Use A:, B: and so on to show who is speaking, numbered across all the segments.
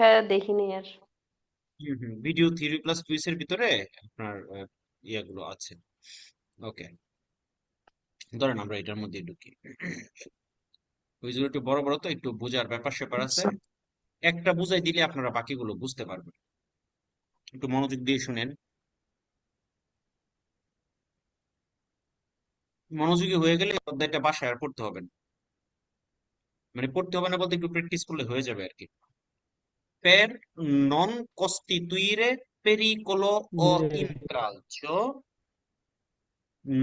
A: পরীক্ষায় দেখিনি আর।
B: Video theory plus কুইজের ভিতরে আপনার ইয়েগুলো আছে। ওকে, ধরেন আমরা এটার মধ্যে ঢুকি। কুইজগুলো একটু বড় বড়, তো একটু বোঝার ব্যাপার স্যাপার আছে।
C: আচ্ছা।
B: একটা বুঝাই দিলে আপনারা বাকিগুলো বুঝতে পারবেন। একটু মনোযোগ দিয়ে শুনেন। মনোযোগী হয়ে গেলে এই অধ্যায়টা বাসায় আর পড়তে হবে না। মানে পড়তে হবে না বলতে, একটু প্র্যাকটিস করলে হয়ে যাবে আর কি। Per non costituire pericolo o intralcio,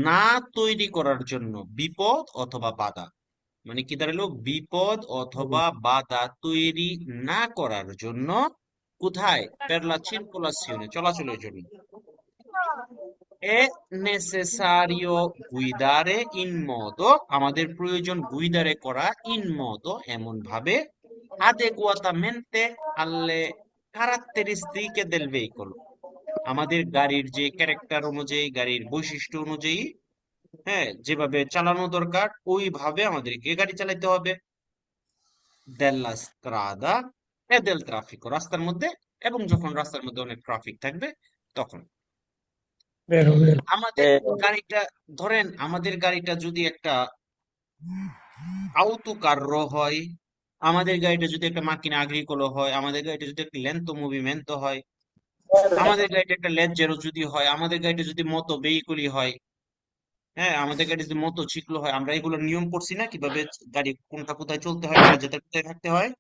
B: না তৈরি করার জন্য বিপদ অথবা বাধা। মানে কি দাঁড়ালো, বিপদ অথবা বাধা তৈরি না করার জন্য কোথায়, per la circolazione, চলাচলের জন্য। È necessario guidare in modo, আমাদের প্রয়োজন গুইদারে করা, in modo এমন ভাবে, adeguatamente alle caratteristiche del veicolo, আমাদের গাড়ির যে ক্যারেক্টার অনুযায়ী, গাড়ির বৈশিষ্ট্য অনুযায়ী, হ্যাঁ, যেভাবে চালানো দরকার ওইভাবে আমাদেরকে গাড়ি চালাতে হবে। della strada e del traffico, রাস্তার মধ্যে, এবং যখন রাস্তার মধ্যে অনেক ট্রাফিক থাকবে তখন।
C: Vero, vero.
B: আমাদের গাড়িটা, ধরেন আমাদের গাড়িটা যদি একটা আউটো কার্রো হয়, আমাদের গাড়িটা যদি একটা মাকিনা আগ্রিকোলা হয়, আমাদের গাড়িটা যদি একটা লেন্তো মুভিমেন্টো হয়, আমাদের গাড়িটা একটা লেজ্জেরো যদি হয়, আমাদের গাড়িটা যদি মতো ভেহিকুলি হয়, হ্যাঁ, আমাদের গাড়ি যদি মতো চিকলো হয়, আমরা এগুলোর নিয়ম পড়ছি না, কিভাবে গাড়ি কোনটা কোথায় চলতে হয়, কোথায় যেতে কোথায় থাকতে হয়।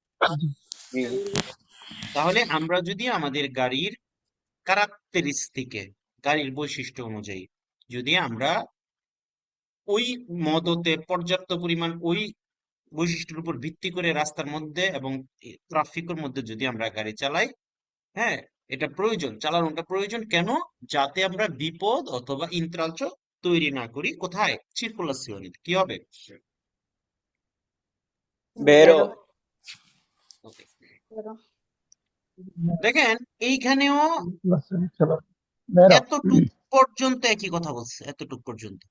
B: তাহলে আমরা যদি আমাদের গাড়ির ক্যারাক্টারিস্টিকে, গাড়ির বৈশিষ্ট্য অনুযায়ী যদি আমরা ওই মদতে পর্যাপ্ত পরিমাণ ওই বৈশিষ্ট্যের উপর ভিত্তি করে রাস্তার মধ্যে এবং ট্রাফিকের মধ্যে যদি আমরা গাড়ি চালাই, হ্যাঁ, এটা প্রয়োজন, চালানোটা প্রয়োজন কেন, যাতে আমরা বিপদ অথবা ইন্ত্রালচ তৈরি না করি। কোথায়, সার্কুলেশনে কি হবে,
D: Vero.
B: ওকে। দেখেন এইখানেও
C: Vero.
B: এতটুক পর্যন্ত একই কথা বলছে, এতটুক পর্যন্ত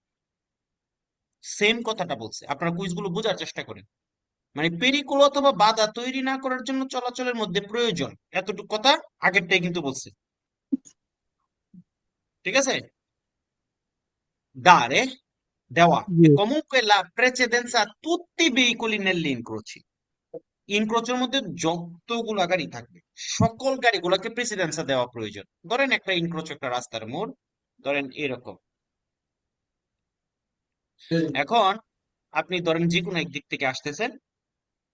B: সেম কথাটা বলছে। আপনারা কুইজগুলো বোঝার চেষ্টা করেন। মানে পেরিকুল অথবা বাধা তৈরি না করার জন্য চলাচলের মধ্যে প্রয়োজন, এতটুকু কথা আগেরটাই কিন্তু বলছে। ঠিক আছে, dare, দেওয়া, e
C: Sì.
B: comunque la precedenza a tutti i veicoli negli incroci, ইনক্রোচের মধ্যে যতগুলা গাড়ি থাকবে সকল গাড়িগুলোকে প্রেসিডেন্সা দেওয়া প্রয়োজন। ধরেন একটা ইনক্রোচ, একটা রাস্তার মোড়, ধরেন এরকম। এখন আপনি ধরেন যে কোনো একদিক থেকে আসতেছেন,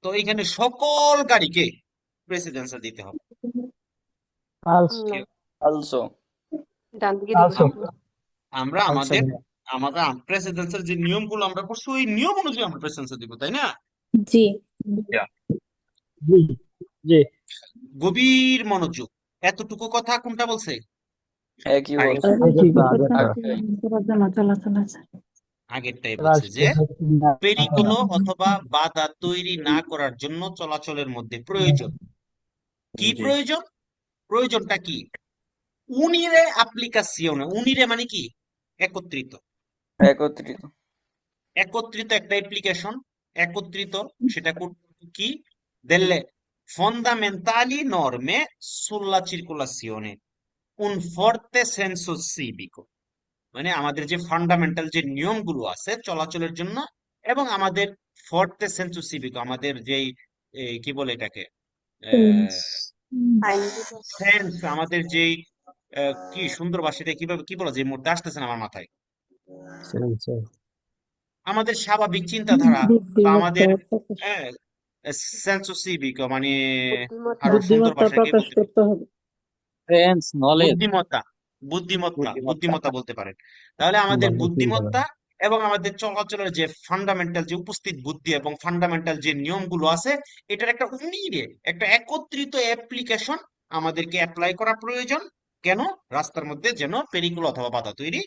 B: তো এখানে সকল গাড়িকে প্রেসিডেন্সা দিতে হবে।
C: Falso.
A: না,
D: Falso.
A: ডান দিকে দিব
C: Falso.
A: না।
B: আমরা
C: Falso.
B: আমাদের আমাদের প্রেসিডেন্সের যে নিয়মগুলো আমরা পড়ছি, ওই নিয়ম অনুযায়ী আমরা প্রেসিডেন্সা দিব, তাই না?
E: জি।
C: Sì. Sì.
B: গভীর মনোযোগ। এতটুকু কথা কোনটা বলছে,
D: একই বলছে।
E: চলাচল আছে।
B: আগেরটাই বলছে যে
C: Falso.
B: পেরিকুলো অথবা বাধা তৈরি না করার জন্য চলাচলের মধ্যে প্রয়োজন। কি
D: জি।
B: প্রয়োজন, প্রয়োজনটা কি, উনিরে অ্যাপ্লিকাসিওনে, উনিরে মানে কি, একত্রিত,
D: একত্রিত।
B: একত্রিত একটা অ্যাপ্লিকেশন, একত্রিত, সেটা কি, delle fondamentali norme sulla circolazione, un forte senso civico, মানে আমাদের যে ফান্ডামেন্টাল যে নিয়মগুলো আছে চলাচলের জন্য, এবং আমাদের ফর্তে সেন্সু সিভিক, আমাদের যেই কি বলে এটাকে,
A: আইনগুলো।
B: সেন্স, আমাদের যেই কি সুন্দর ভাষাটা কিভাবে কি বলা যায়, এই মুহূর্তে আসতেছে না আমার মাথায়,
C: Senso.
B: আমাদের স্বাভাবিক চিন্তাধারা বা আমাদের
E: প্রকাশ
B: সেন্সু সিভিক, মানে
A: বুদ্ধিমত্তা।
B: আরো সুন্দর
E: বুদ্ধিমত্তা
B: ভাষায় কি
E: প্রকাশ
B: বলতে,
E: করতে হবে।
D: Sense, knowledge.
B: বুদ্ধিমত্তা, বুদ্ধিমত্তা, বুদ্ধিমত্তা বলতে পারেন। তাহলে আমাদের বুদ্ধিমত্তা এবং আমাদের চলাচলের যে ফান্ডামেন্টাল যে উপস্থিত বুদ্ধি এবং ফান্ডামেন্টাল যে নিয়মগুলো আছে, এটার একটা উনিরে একটা একত্রিত অ্যাপ্লিকেশন আমাদেরকে অ্যাপ্লাই করা প্রয়োজন। কেন, রাস্তার মধ্যে যেন পেরিকুল অথবা বাধা তৈরি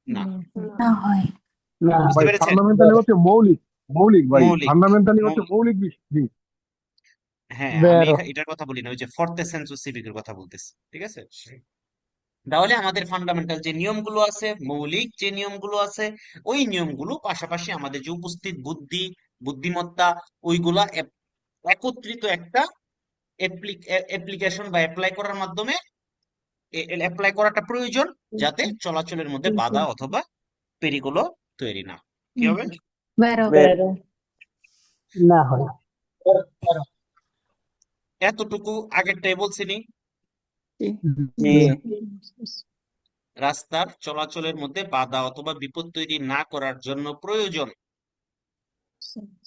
B: না হয়।
E: না হয়।
C: না
B: বুঝতে
C: ভাই,
B: পেরেছেন,
C: ফান্ডামেন্টালি হচ্ছে মৌলিক, মৌলিক ভাই,
B: মৌলিক,
C: ফান্ডামেন্টালি হচ্ছে
B: মৌলিক।
C: মৌলিক জিনিস।
B: হ্যাঁ, আমি
C: Vero.
B: এটার কথা বলি না, ওই যে ফর্তে সেন্সু সিভিকের কথা বলতেছি। ঠিক আছে, তাহলে আমাদের ফান্ডামেন্টাল যে নিয়মগুলো আছে, মৌলিক যে নিয়মগুলো আছে, ওই নিয়মগুলো পাশাপাশি আমাদের যে উপস্থিত বুদ্ধি, বুদ্ধিমত্তা, ওইগুলা একত্রিত একটা অ্যাপ্লিকেশন বা অ্যাপ্লাই করার মাধ্যমে অ্যাপ্লাই করাটা প্রয়োজন, যাতে চলাচলের মধ্যে বাধা অথবা পেরিগুলো তৈরি না কি হবে।
E: Vero.
D: বেরো
C: না হয়
B: এতটুকু আগেরটাই বলছিনি।
D: জি
B: রাস্তার চলাচলের মধ্যে বাধা অথবা বিপদ তৈরি না করার জন্য প্রয়োজন।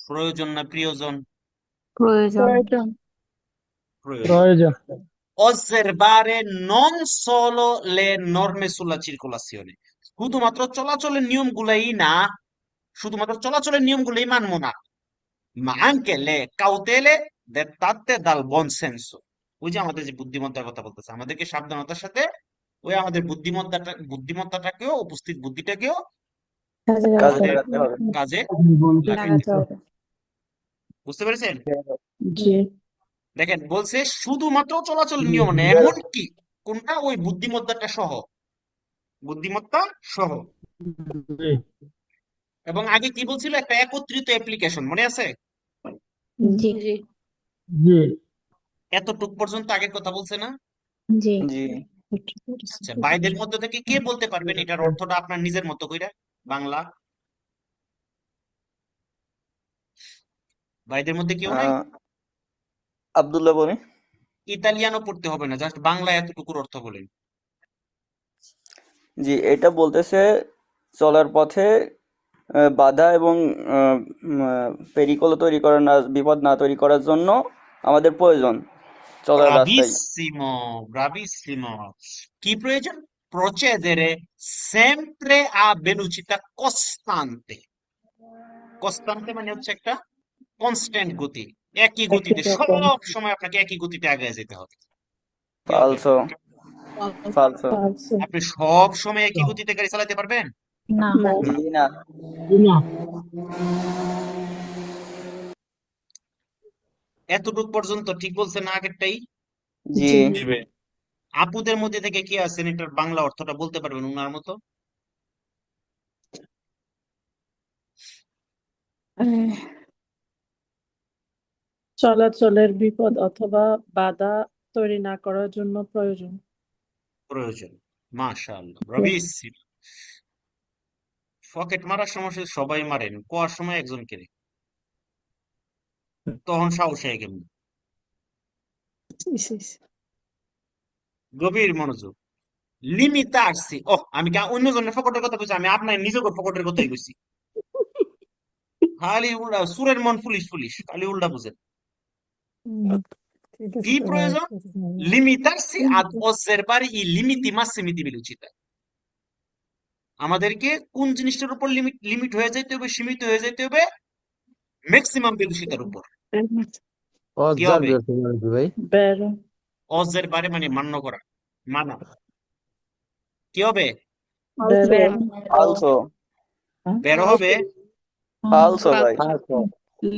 B: প্রয়োজন না প্রিয়জন?
E: Provision.
B: প্রয়োজন।
C: প্রয়োজন
B: Osservare non solo le norme sulla circolazione, শুধুমাত্র চলাচলের নিয়মগুলোই না, শুধুমাত্র চলাচলের নিয়মগুলোই মানবো না, ma anche le cautele dettate dal buon senso। ওই যে আমাদের যে বুদ্ধিমত্তার কথা বলতেছে, আমাদেরকে সাবধানতার সাথে ওই আমাদের বুদ্ধিমত্তাটাকেও, উপস্থিত বুদ্ধিটাকেও
E: Case
D: কাজে
B: আমাদের
D: লাগাতে হবে।
B: কাজে
C: বলতে
B: লাগাইতে হবে।
E: Lagatore.
B: বুঝতে পেরেছেন?
E: G.
B: দেখেন বলছে শুধুমাত্র চলাচলের নিয়ম না, এমন কি কোনটা? ওই বুদ্ধিমত্তাটা সহ, বুদ্ধিমত্তা সহ।
C: জি
B: এবং আগে কি বলছিল? একটা একত্রিত অ্যাপ্লিকেশন, মনে আছে?
E: G.
A: জি
C: জি
B: এতটুক পর্যন্ত আগের কথা বলছে না?
E: G.
D: জি
B: আচ্ছা, বাইদের মধ্যে থেকে কে বলতে পারবেন এটার অর্থটা আপনার নিজের মতো কইরা বাংলা? বাইদের মধ্যে কেউ নাই?
D: আব্দুল্লাহ বনি।
B: ইতালিয়ানও পড়তে হবে না, জাস্ট বাংলা এতটুকুর অর্থ বলেন।
D: জি এটা বলতেছে চলার পথে বাধা এবং পেরিকল তৈরি করার না, বিপদ না তৈরি করার জন্য আমাদের প্রয়োজন চলার রাস্তায়।
B: Bravissimo, bravissimo. কি প্রয়োজন? procedere sempre a velocità costante। Constant মানে হচ্ছে একটা কনস্ট্যান্ট গতি, একই গতিতে সব সময় আপনাকে একই গতিতে আগে যেতে হবে। কি হবে?
D: ফালসো ফালসো
E: Falso.
B: আপনি সব সময় একই গতিতে গাড়ি চালাতে পারবেন?
E: No.
D: জি না
C: না
B: এতটুক পর্যন্ত ঠিক বলছে না আগেরটাই?
D: জি
E: G.
B: আপুদের মধ্যে থেকে কে আছেন এটার বাংলা অর্থটা বলতে পারবেন উনার মতো?
F: চলাচলের বিপদ অথবা বাধা তৈরি না করার জন্য প্রয়োজন।
B: প্রয়োজন। মাশাআল্লাহ, ব্রাভিসিমো। পকেট মারার সময় শুধু সবাই মারেন, কোয়ার সময় একজনকে রে। তখন সাহস হয় কেমন?
F: ইস ইস।
B: গভীর মনোযোগ। লিমিটারসি। ওহ, আমি অন্যজনের ফকটের কথা কইছি, আমি আপনার নিজের ফকটের কথাই কইছি। খালি উল্টা সুরের মন পুলিশ পুলিশ, খালি উল্টা বুঝেন।
F: ঠিক আছে
B: কি
F: তো ভাই।
B: প্রয়োজন? limitarsi ad osservare i limiti massimi di velocità। আমাদেরকে কোন জিনিসটার উপর লিমিট লিমিট হয়ে যাইতে হবে, সীমিত হয়ে যাইতে হবে? ম্যাক্সিমাম ভেলোসিটির উপর। কি হবে?
C: ভাই
F: বেরো
B: osservare মানে মান্য করা, মানা। কি হবে?
F: বেরো
D: ফালসো
B: বেরো হবে।
D: ফালসো ভাই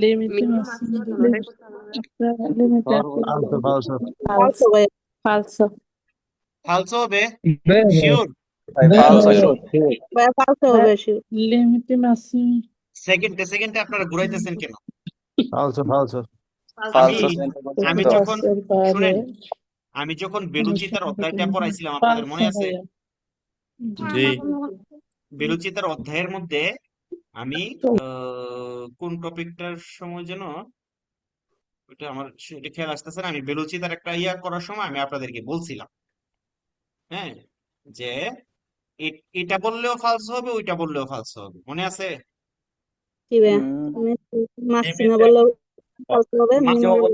F: লিমিটে
A: মিনিমাম
F: মাসিমি
A: আসলে ওটাই করতে হবে।
F: লিমিটে ফালসো ফালসো
B: ফালসো হবে। শিওর?
D: ভাই ফালসো
F: লিমিটে মাসিমি
B: সেকেন্ডে সেকেন্ডে আপনারা ঘুরাইতেছেন কেন?
C: ফালসো ফালসো
B: আমি
D: ফালসো
B: আমি
D: তো
B: যখন
F: বাইরে
B: শুনেন, আমি যখন বেলুচিতার অধ্যায়টা পড়াইছিলাম আপনাদের মনে
F: ফালসো
B: আছে?
F: ভাইয়া।
C: জি
B: বেলুচিতার অধ্যায়ের মধ্যে আমি কোন টপিকটার সময় যেন, ওইটা আমার সেটা খেয়াল আসতেছে না, আমি বেলুচিতার একটা ইয়া করার সময় আমি আপনাদেরকে বলছিলাম, হ্যাঁ, যে এটা বললেও ফালস হবে, ওইটা বললেও ফালস হবে, মনে আছে?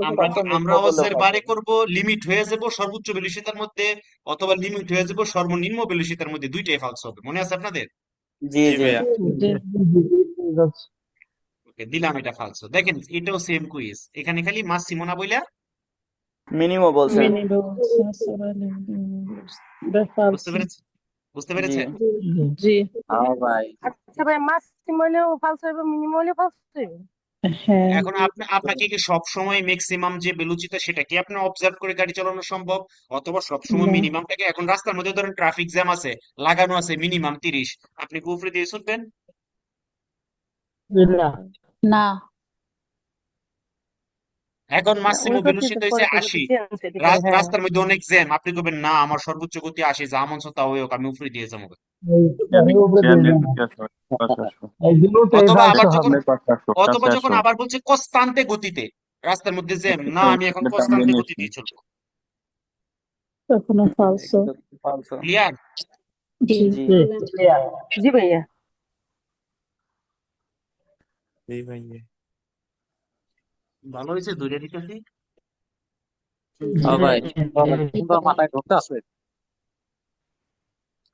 B: আমরা আমরা অবজারভারে করব লিমিট হয়ে যাব সর্বোচ্চ ভ্যালুসিতার মধ্যে, অথবা লিমিট হয়ে যাব সর্বনিম্ন ভ্যালুসিতার মধ্যে, দুইটাই ফালস হবে, মনে আছে আপনাদের?
D: জি জি
F: জি।
B: ওকে, দিলাম এটা ফালস। দেখেন এটাও সেম কুইজ, এখানে খালি মাসিমোনা বইলা
D: মিনিমো বলছে
F: মিনিমাম
B: বুঝতে
F: ফালসো
B: পেরেছেন? বুঝতে
D: জি
B: পেরেছেন?
F: জি
D: ভাই
G: আচ্ছা ভাই মাসিম হইলেও ফালস হইবে মিনিমাম হইলেও ফালস হইবে
F: হ্যাঁ
B: এখন আপনাকে কি সব সময় ম্যাক্সিমাম যে বেলুচিটা সেটা কি আপনি অবজার্ভ করে গাড়ি চালানো সম্ভব? অথবা সব সময়
F: না।
B: মিনিমামটাকে, এখন রাস্তার মধ্যে ধরেন ট্রাফিক জ্যাম আছে, লাগানো আছে মিনিমাম 30, আপনি কি উপরে দিয়ে ছুটবেন?
C: না
E: না
B: এখন
G: না,
B: মাসিমো
G: ওই করছি তো
B: ভেলোসিটি হইছে
G: পরে তো যদি
B: 80,
G: চেঞ্জ হতে পারে, হ্যাঁ।
B: রাস্তার মধ্যে অনেক জ্যাম, আপনি করবেন না আমার সর্বোচ্চ গতি 80, যা মন চায় তা হোক, আমি উপরে দিয়ে যাবো। অথবা আবার যখন আবার বলছে কনস্টান্তে গতিতে, রাস্তার মধ্যে জ্যাম, না আমি এখন কনস্টান্তে গতিতেই চলবো।
F: তখনও ফালসো।
D: ফালসো।
B: ক্লিয়ার?
E: জি
D: জি
G: জি ভাইয়া।
B: ভালো হয়েছে দুইটা দিতেছি।
C: ভাই
E: সুন্দর
C: মাথায় ঢোকতে আছে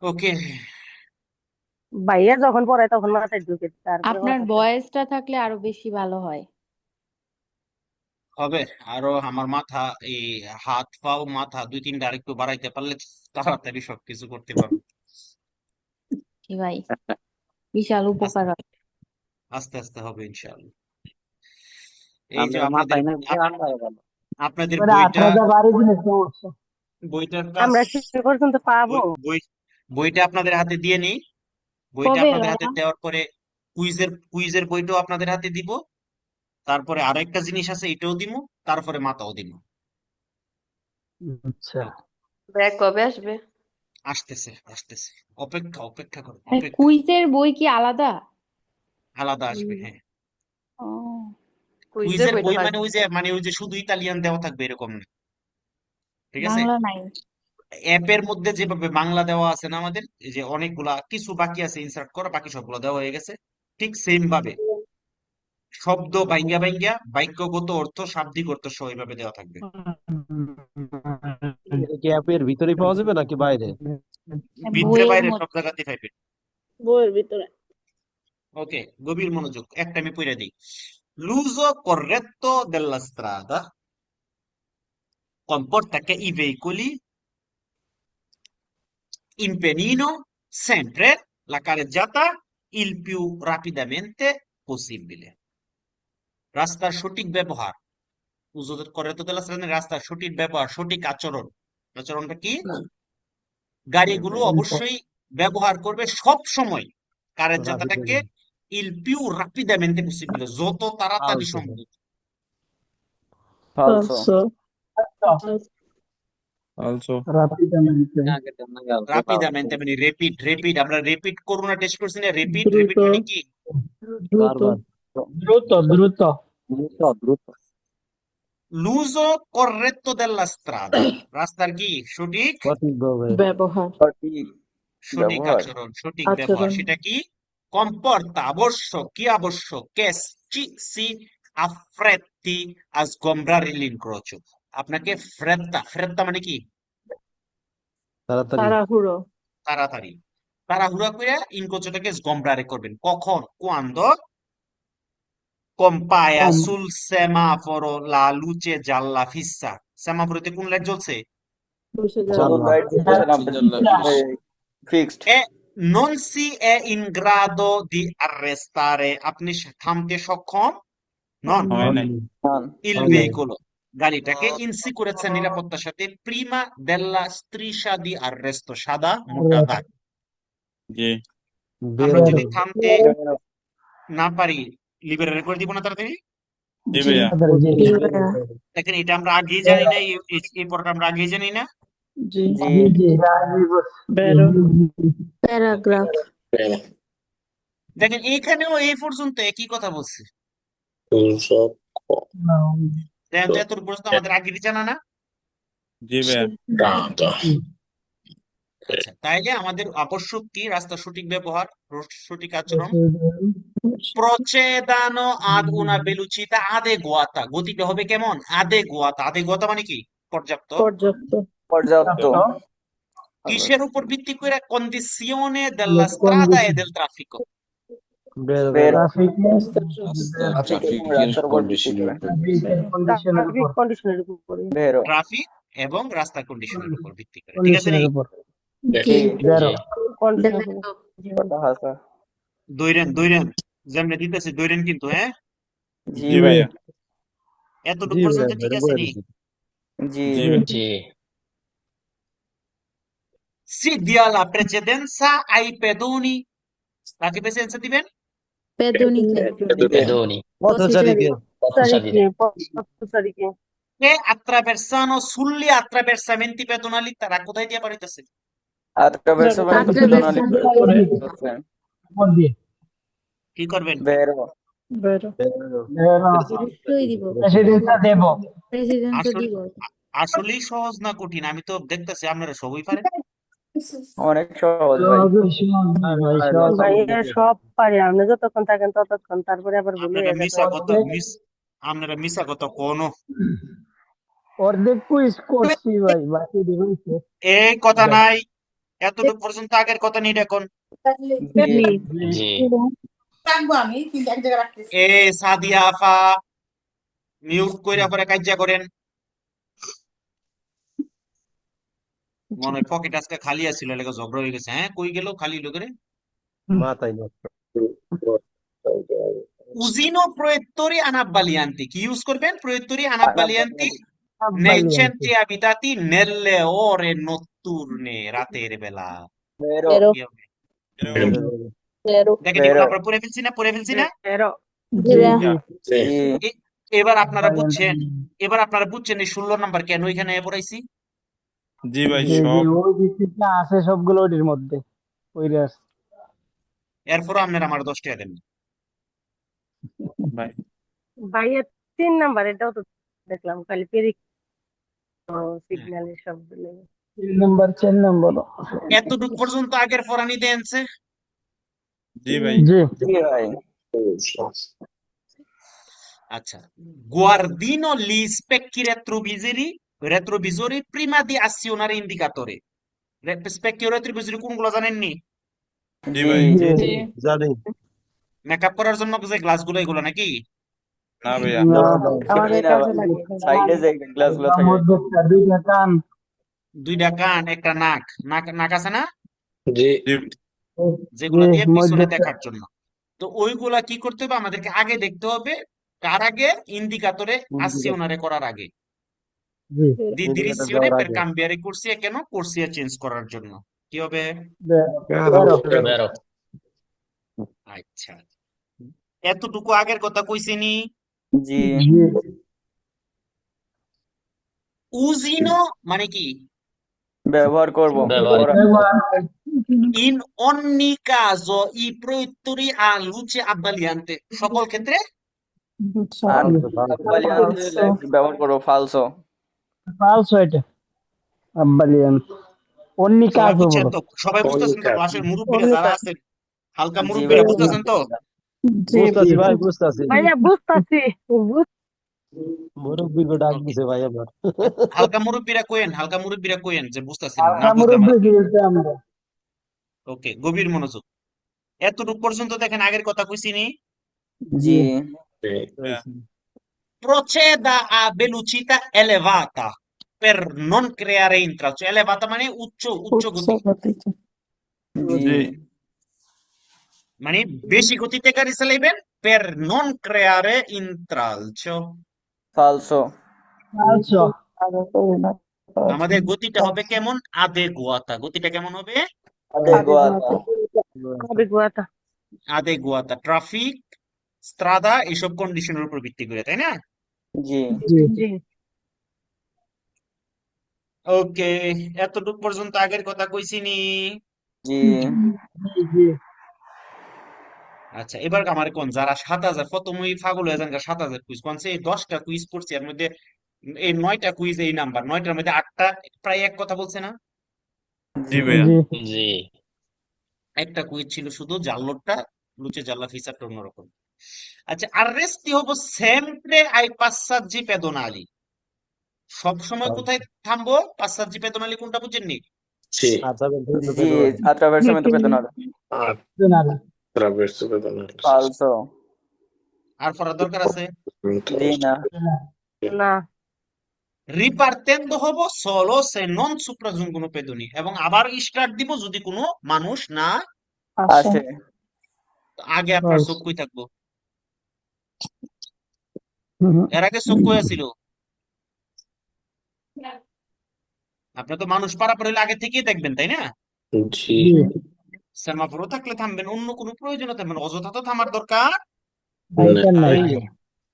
B: ওকে,
G: ভাইয়া যখন পড়ায় তখন মাথায় ঢুকে, তারপরে
E: আপনার
G: মাথায়
E: ভয়েসটা থাকলে আরো বেশি ভালো হয়।
B: হবে আরো। আমার মাথা, এই হাত পাও মাথা 2-3টা আরেকটু বাড়াইতে পারলে তাড়াতাড়ি সবকিছু করতে পারবো।
E: কি ভাই, বিশাল উপকার হয়।
B: আস্তে আস্তে হবে ইনশাআল্লাহ। এই যে আপনাদের আপনাদের বইটার কাজ,
G: আমরা সে পর্যন্ত পাবো।
B: বইটা আপনাদের হাতে দিয়ে নিই। বইটা
E: কবে
B: আপনাদের হাতে
E: ভাইয়া?
B: দেওয়ার পরে কুইজের বইটাও আপনাদের হাতে দিব। তারপরে আরেকটা জিনিস আছে, এটাও দিব। তারপরে মাথাও দিব।
C: আচ্ছা
A: ব্যাগ কবে আসবে?
B: আসতেছে। অপেক্ষা করো,
E: মানে
B: অপেক্ষা।
E: কুইজের বই কি আলাদা?
B: আলাদা আসবে, হ্যাঁ।
E: ও,
A: কুইজের
B: কুইজের
A: বইটা
B: বই মানে
A: লাগবে।
B: ওই যে শুধু ইতালিয়ান দেওয়া থাকবে এরকম না, ঠিক আছে?
E: বাংলা নাই?
B: অ্যাপের মধ্যে যেভাবে বাংলা দেওয়া আছে না আমাদের, এই যে অনেকগুলা কিছু বাকি আছে ইনসার্ট করা, বাকি সবগুলো দেওয়া হয়ে গেছে। ঠিক সেম ভাবে শব্দ ভাঙ্গা বাক্যগত অর্থ, শাব্দিক অর্থ সহ এইভাবে দেওয়া থাকবে।
C: এটা কি অ্যাপের ভিতরেই পাওয়া যাবে নাকি বাইরে?
B: ভিতরে
E: বইয়ের
B: বাইরে
E: মধ্যে?
B: সব জায়গাতে পাইবেন।
F: বইয়ের ভিতরে।
B: ওকে, গভীর মনোযোগ, একটা আমি পড়ে দিই। L'uso corretto della strada comporta che i veicoli impegnino sempre la carreggiata il più rapidamente possibile. রাস্তার সঠিক ব্যবহার, উজো corretto della strada মানে রাস্তার সঠিক ব্যবহার, সঠিক আচরণ। আচরণটা কি? গাড়িগুলো অবশ্যই ব্যবহার করবে সব সময় কারেজ্জাতাটাকে il più rapidamente possibile, যত তাড়াতাড়ি
C: ফালসো
B: সম্ভব।
D: ফালসো।
F: ফালসো।
B: রাপিদামেন্তে মানে রেপিড, আমরা রেপিড করোনা টেস্ট করছি না, রেপিড
F: দ্রুত।
B: মানে কি?
F: দ্রুত।
C: দ্রুত
B: লুজো corretto della strada, রাস্তার কি সঠিক
C: সঠিকভাবে
F: ব্যবহার।
B: সঠিক
D: ব্যবহার।
B: আচরণ, সঠিক ব্যবহার,
F: আচরণ।
B: সেটা কি? কম্পর্তা, আবশ্যক, কি আবশ্যক? কে ci si affretti a sgombrare l'incrocio, আপনাকে ফ্রেত্তা মানে কি?
C: তাড়াতাড়ি
F: তাড়াহুড়ো।
B: তাড়াতাড়ি, তাড়াহুড়া করে ইনক্রোচটাকে sgombrare করবেন। কখন? quando compaia sul semaforo la luce gialla fissa, সেমাফোরেতে কোন লাইট জ্বলছে?
F: বসে
D: হলুদ
F: যাওয়া।
C: জানলা
D: light fixed.
B: E non si è in grado di arrestare, আপনি থামতে সক্ষম নন।
C: হয়নি
B: Il
C: হয়নি।
B: veicolo, গাড়িটাকে ইনসি করেছেন নিরাপত্তার সাথে prima della striscia di arresto, সাদা মোটা দাগ। আমরা যদি থামতে না পারি, লিবারেল করে দিব না তাড়াতাড়ি?
E: জি ভাইয়া।
B: দেখেন, এটা আমরা আগেই জানি না, এই পড়াটা আমরা আগেই জানি না।
F: জি।
D: জি
F: বেরো।
E: প্যারাগ্রাফ।
B: দেখেন এইখানেও এই পর্যন্ত একই কথা বলছে। দেখেন তো, এত পর্যন্ত আমাদের আগেই জানা না। আচ্ছা, তাইলে আমাদের আবশ্যক কি? রাস্তার সঠিক ব্যবহার, সঠিক আচরণ। প্রচেদানো ad una velocità adeguata, গতিটা হবে কেমন? adeguata মানে কি? পর্যাপ্ত।
F: পর্যাপ্ত।
D: পর্যাপ্ত।
B: কিসের উপর ভিত্তি করে? condizione della strada e del traffico,
D: বের
H: ট্রাফিকের কন্ডিশনের উপর
G: ট্রাফিক কন্ডিশনের উপরে।
D: বেরো।
B: ট্রাফিক এবং রাস্তা কন্ডিশনের উপর ভিত্তি করে, ঠিক আছে নি?
E: জি।
G: কন্ডিশনের
E: দেখেন তো।
D: কথা হাসা।
B: দৈরেন যেমনে দিতেছে দৈরেন কিন্তু, হ্যাঁ।
D: জি ভাইয়া।
B: এতটুকু পর্যন্ত ঠিক আছে নি?
D: জি
B: Si dia la precedenza ai pedoni, কাকে প্রেসিডেন্সি দিবেন?
E: পেদনিকে।
C: পথচারীকে
G: তারিখে 5 তারিখে
B: Che attraversano sulle attraversamenti pedonali তারা কোথায় দিয়ে পারিতেছে?
D: attraversamento
E: Attraverso
D: pedonali
B: কি করবেন?
D: vero
F: বেরো
E: অবশ্যই দিব প্রেসিডেন্সও
B: আসলে
E: দিব
B: আসলেই সহজ না কঠিন? আমি তো দেখতেছি আপনারা সবই পারেন।
D: অনেক সহজ ভাই
G: ভাইয়া সব পারি, আপনি যতক্ষণ থাকেন ততক্ষণ, তারপরে আবার ভুল
B: আপনারা
G: হয়ে যাবে।
B: মিছা কথা আপনারা মিছা কথা কোনো
H: অর্ধেক কুইজ করছি ভাই, বাকি দিবেন
B: এই কথা নাই, এতটুকু পর্যন্ত আগের কথা নেই এখন। এ সাদিয়া আফা মিউট কইরা পরে কাজ্জা করেন। মনে হয় পকেট আজকে খালি আছিল, লেগে ঝগড়া হয়ে গেছে। হ্যাঁ, কই গেল খালি লোকেরে?
C: মাথায় না।
B: উজিনো প্রয়েত্তরি আনাব্বালিয়ান্তি কি ইউজ করবেন? প্রয়েত্তরি আনাব্বালিয়ান্তি nei centri abitati nelle ore notturne, রাতের বেলা।
D: vero
B: কি হবে? দেখেন এগুলো আমরা পড়ে ফেলছি না?
G: এরো
D: জি
B: এ- এবার আপনারা বুঝছেন এই 16 নাম্বার কেন এখানে পড়াইছি?
I: জি ভাই
H: জি
I: সব
H: ওই ভিত্তিতে আছে সবগুলো ওটির মধ্যে ওইটা আছে।
B: এরপর আপনারা আমার 10 টাকা দেন।
I: ভাই
G: ভাইয়া 3 নাম্বার, এটাও তো দেখলাম খালি পেরিক সিগন্যালের শব্দ লেগে।
H: 3 নম্বর
B: এতটুক পর্যন্ত আগের ফরানি দেনছে।
I: জি ভাই
H: জি
D: জি ভাই
B: আচ্ছা, guardino gli specchi retrovisori prima di azionare indicatore. স্পেকিও রেট্রোভিজরি কোনগুলো জানেননি?
I: জি ভাই
H: জি
C: জানি
B: মেকআপ করার জন্য যে গ্লাসগুলো এগুলো নাকি?
I: না ভাইয়া
H: না
G: আমাদের
D: না
G: কাছে
D: ভাই
G: লাগে।
D: সাইডে যে গ্লাসগুলো থাকে
H: মধ্যে দুইটা কান
B: দুইটা কান, একটা নাক, নাক আছে না,
I: জি
B: যেগুলো দিয়ে পিছনে
H: মধ্যে
B: দেখার জন্য। তো ওইগুলা কি করতে হবে? আমাদেরকে আগে দেখতে হবে, কার আগে? ইন্ডিকাতরে আসিওনারে করার আগে।
H: জি
B: দি
C: Indicator
B: direzione
C: দেওয়ার
B: per
C: আগে।
B: cambiare corsia, কেন? corsia চেঞ্জ করার জন্য। কি হবে?
H: বেরো
B: আচ্ছা, এতটুকু আগের কথা কইছিনি।
D: জি
H: জি
B: উজিনো মানে কি?
D: ব্যবহার করব করা
B: in ogni caso i proiettori a luce abbagliante, সকল ক্ষেত্রে
D: আর ব্যবহার করব ফালসো
H: ফালসো এটা আব্বালিয়ান অন্য
B: সবাই
H: কাজ
B: বুঝছেন
H: বলো
B: তো? সবাই বুঝতেছেন তো? ক্লাসের মুরব্বীরা যারা আছেন, হালকা
D: জি
B: মুরব্বীরা
D: ভাই
B: বুঝতেছেন তো?
C: বুঝতেছি ভাই, বুঝতেছি।
G: ভাইয়া বুঝতাছি
C: মুরব্বিকে ডাক দিছে ভাই আমার।
B: হালকা মুরব্বীরা কোয়েন যে বুঝতেছেন না, বুঝলে
H: মুরব্বী
B: আমার।
H: খেলতে আমরা
B: ওকে, গভীর মনোযোগ। এতটুকু পর্যন্ত দেখেন আগের কথা কইছিনি।
D: জি
B: Proceda a velocità elevata per non creare intralcio. Elevata মানে উচ্চ গতি,
D: জি
B: মানে বেশি গতিতে গাড়ি চালাইবেন। per non creare intralcio,
D: ফালসো
H: ফালসো
B: আমাদের গতিটা হবে কেমন? আদেগুয়াতা। গতিটা কেমন হবে?
D: adeguata
G: আবেগুয়াটা।
B: আদেগুয়াতা। ট্রাফিক, স্ট্রাদা, এইসব কন্ডিশনের উপর ভিত্তি করে, তাই না?
D: জি
G: জি
B: ওকে, এতটুকু পর্যন্ত আগের কথা কইছিনি।
D: জি
H: জি
B: আচ্ছা, এবার আমার কোন যারা 7000 প্রথমেই পাগল হয়ে যান 7000 কুইজ কোন এই 10টা কুইজ করছি, এর মধ্যে এই 9টা কুইজ এই নাম্বার 9টার মধ্যে 8টা প্রায় এক কথা বলছে না?
I: জি ভাইয়া
H: জি
B: একটা কুইজ ছিল শুধু জাল্লোরটা, লুচে জাল্লা ফিচারটা অন্যরকম। আচ্ছা, arresti হবো sempre ai passaggi pedonali, সব সময় কোথায় থামবো? passaggi pedonali কোনটা বুঝেননি?
C: আচ্ছা
D: জি attraversamento pedonale falso
B: আর পড়ার দরকার আছে?
D: জি না
G: না
B: রিপার্টেন্ডো হবো solo se non sopraggiungono pedoni, এবং আবার স্টার্ট দিব যদি কোনো মানুষ না
D: আসে
B: আগে। আপনার চোখ কই থাকবো? এর আগে চোখ কই ছিল? আপনি তো মানুষ পারাপার হইলে আগে থেকেই দেখবেন, তাই না? সেমাফোরও থাকলে থামবেন, অন্য কোনো প্রয়োজনে থামবেন, অযথা তো থামার দরকার
H: নাই।
B: নাই।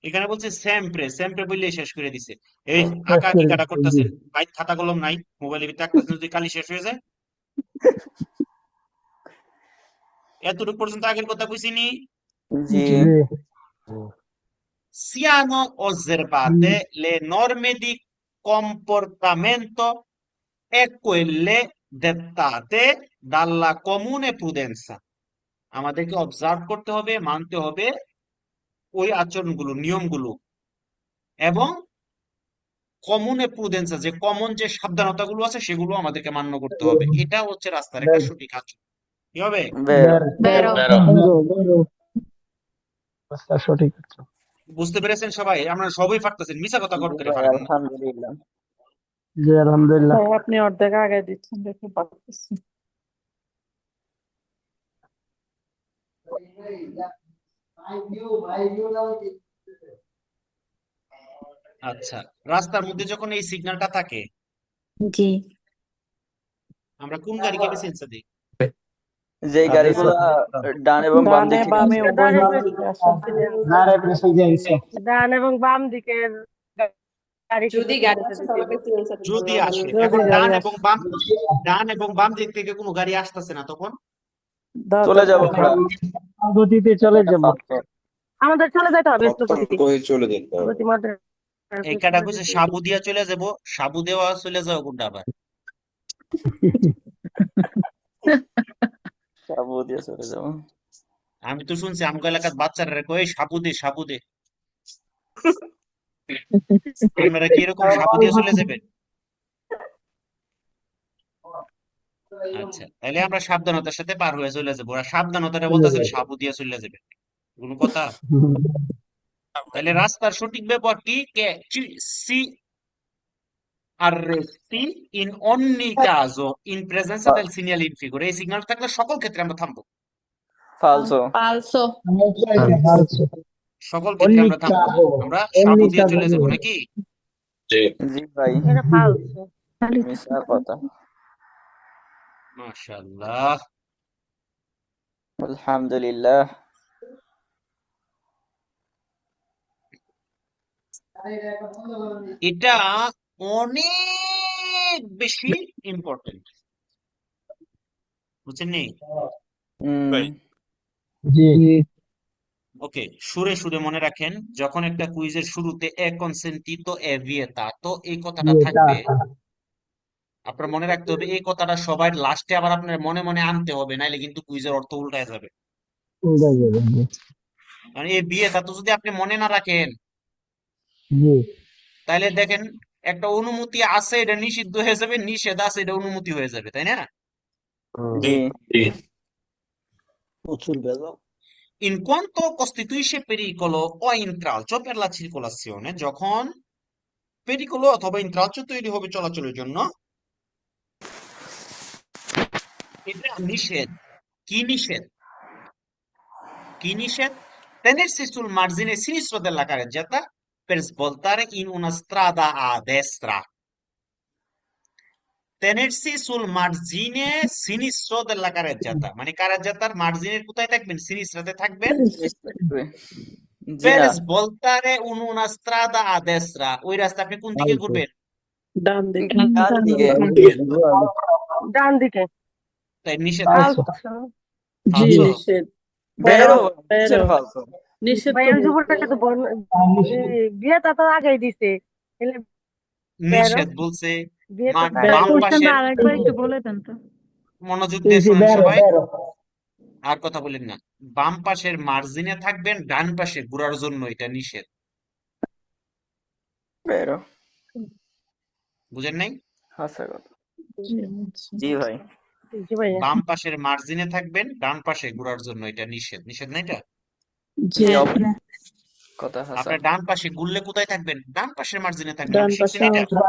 B: এখানে বলছে সেমপ্রে, সেমপ্রে বললে শেষ করে দিছে। এই
H: শেষ
B: আঁকা কি
H: করে
B: কাটা
H: দিচ্ছি, জি।
B: করতেছেন ভাই? খাতা কলম নাই, মোবাইলের ভিতরে আঁকতেছেন, যদি কালি শেষ হয়ে যায়। এতটুকু পর্যন্ত আগের কথা কইছিনি।
D: জি
H: জি।
B: Siano osservate le norme di comportamento e quelle dettate dalla comune prudenza. আমাদেরকে অবজার্ভ করতে হবে, মানতে হবে ওই আচরণগুলো, নিয়মগুলো, এবং কমনে প্রুডেন্সা, যে কমন যে সাবধানতাগুলো আছে সেগুলো আমাদেরকে মান্য করতে হবে। এটা হচ্ছে রাস্তার একটা সঠিক আচরণ। কি হবে?
D: বেরো
E: বেরো
H: বেরো। রাস্তা সঠিক আছে।
B: বুঝতে পেরেছেন সবাই? আমরা সবাই পারতেছেন, মিছা কথা
D: জি
B: করে
D: ভাই
B: পারেন না।
D: আলহামদুলিল্লাহ।
H: জি আলহামদুলিল্লাহ।
F: ভাই আপনি অর্ধেক আগে দিচ্ছেন দেখে পারতেছি।
B: আচ্ছা, রাস্তার মধ্যে যখন এই সিগন্যালটা থাকে,
E: জি
B: আমরা কোন গাড়িকে বেশি এনসার দিই?
D: যেই
C: আদেশ
D: গাড়িগুলা ডান এবং বাম
F: ডানে
D: দিক থেকে
F: বামে
D: আসে।
F: উভয় দিক
G: ডাইরেক্ট
F: থেকে আসে।
H: নারে প্রেসিডেন্সি।
G: ডান এবং বাম দিকের গাড়িকে
A: যদি
G: বেশি
A: গাড়ি
G: সেন্সার
A: আসে
G: দিতে
A: তাহলে
G: হবে।
A: বেশি answer দিতে
B: যদি
A: হবে
B: আসে,
A: আমাদের।
B: এখন
F: যদি গাড়ি আসে
B: ডান এবং বাম দিক থেকে কোনো গাড়ি আসতেছে না, তখন
F: দাও
D: চলে যাব
F: দাও।
D: আমরা।
H: গতিতে চলে
D: এটা
H: যাব।
D: ফালতু।
G: আমাদের চলে যেতে হবে স্লো
I: সতর্ক
G: গতিতে,
I: হয়ে চলে যেতে হবে।
G: গতিমাত্রা
B: এই কাটা
G: চলে
B: কইছে
G: যেতে হবে।
B: সাবু দিয়া চলে যাব, সাবু দেওয়া চলে যাও কোনটা আবার?
D: সাবু দিয়ে চলে যাব।
B: আমি তো শুনছি আমগো এলাকার বাচ্চারা কয় সাবু দে, সাবু দে। আপনারা কি এরকম সাবু দিয়ে চলে যাবেন? আচ্ছা, তাহলে আমরা সাবধানতার সাথে পার হয়ে চলে যাবো। আর সাবধানতাটা বলতেছেন সাবু দিয়ে চলে যাবেন, কোনো কথা? তাহলে রাস্তার সঠিক ব্যবহার কি? K C arresti in ogni caso in presenza del segnale in figura। এই সিগন্যাল থাকলে সকল ক্ষেত্রে আমরা থামবো,
D: ফালসো।
E: পালসো
B: সকল ক্ষেত্রে আমরা থামবো না, আমরা সাবু দিয়ে চলে যাবো নাকি?
D: জি ভাই
G: এটা ফালসো।
D: মিশা কথা।
B: মাশাআল্লাহ।
D: আলহামদুলিল্লাহ।
B: এটা অনেক বেশি ইম্পর্টেন্ট, বুঝছেন নি?
D: হুম
H: জি
B: ওকে, সুরে সুরে মনে রাখেন, যখন একটা কুইজের শুরুতে এ কনসেন্টিতো এ ভিয়েতাতো এই কথাটা থাকবে, আপনার মনে রাখতে হবে এই কথাটা সবার লাস্টে আবার আপনার মনে মনে আনতে হবে, নাইলে কিন্তু কুইজের অর্থ উল্টায় যাবে। মানে এই ভিয়েতাতো যদি আপনি মনে না রাখেন,
H: জি
B: তাহলে দেখেন একটা অনুমতি আছে এটা নিষিদ্ধ হয়ে যাবে, নিষেধ আছে এটা অনুমতি হয়ে যাবে, তাই না?
D: জি
C: প্রচুর ভেজাল।
B: In quanto costituisce pericolo o intralcio per la circolazione, যখন পেরিকোলো অথবা ইন্ট্রালচো তৈরি হবে চলাচলের জন্য, এটা নিষেধ। কি নিষেধ? কি নিষেধ? Tenersi sul margine sinistro della carreggiata per svoltare in una strada a destra. Tenersi sul margine sinistro della carreggiata, মানে কারেজ্জাতার মার্জিনের কোথায় থাকবেন? সিনিস্ট্রাতে থাকবেন।
D: জি
B: Per
D: না
B: svoltare in una strada a destra, ওই রাস্তা আপনি কোন দিকে ঘুরবেন?
F: ডান দিকে।
D: ডান দিকে।
G: ডান দিকে
B: তাই নিষেধ না?
H: ফালসো
G: ফালসো।
F: জি
B: ফালসো?
F: নিষেধ।
D: বেরো কিসের
F: বেরো
D: ফালসো?
F: নিষেধ
G: ভাই
F: তো
G: ওই যুবকটাকে তো বিয়েটা তো আগেই দিছে, তাহলে বেরো,
B: নিষেধ বলছে।
G: বিয়েটা তো
F: বেরো।
B: বাম পাশের,
E: আরেকবার একটু বলে দেন তো।
B: মনোযোগ দিয়ে শুনেন সবাই, আর কথা বলেন না। বাম পাশের মার্জিনে থাকবেন, ডান পাশে ঘোরার জন্য এটা নিষেধ।
D: বেরো
B: বুঝেন নাই?
D: হাসা কথা।
F: জি, আচ্ছা।
D: জি ভাই
G: জি ভাইয়া।
B: বাম পাশের মার্জিনে থাকবেন, ডান পাশে ঘোরার জন্য এটা নিষেধ। নিষেধ না এটা?
F: জি
D: জি
E: হ্যাঁ
D: অবশ্যই কথা হাসা।
B: আপনার ডান পাশে ঘুরলে কোথায় থাকবেন? ডান পাশের মার্জিনে থাকবেন।
F: ডান
B: আপনি
F: পাশে
B: শিখছেন এটা?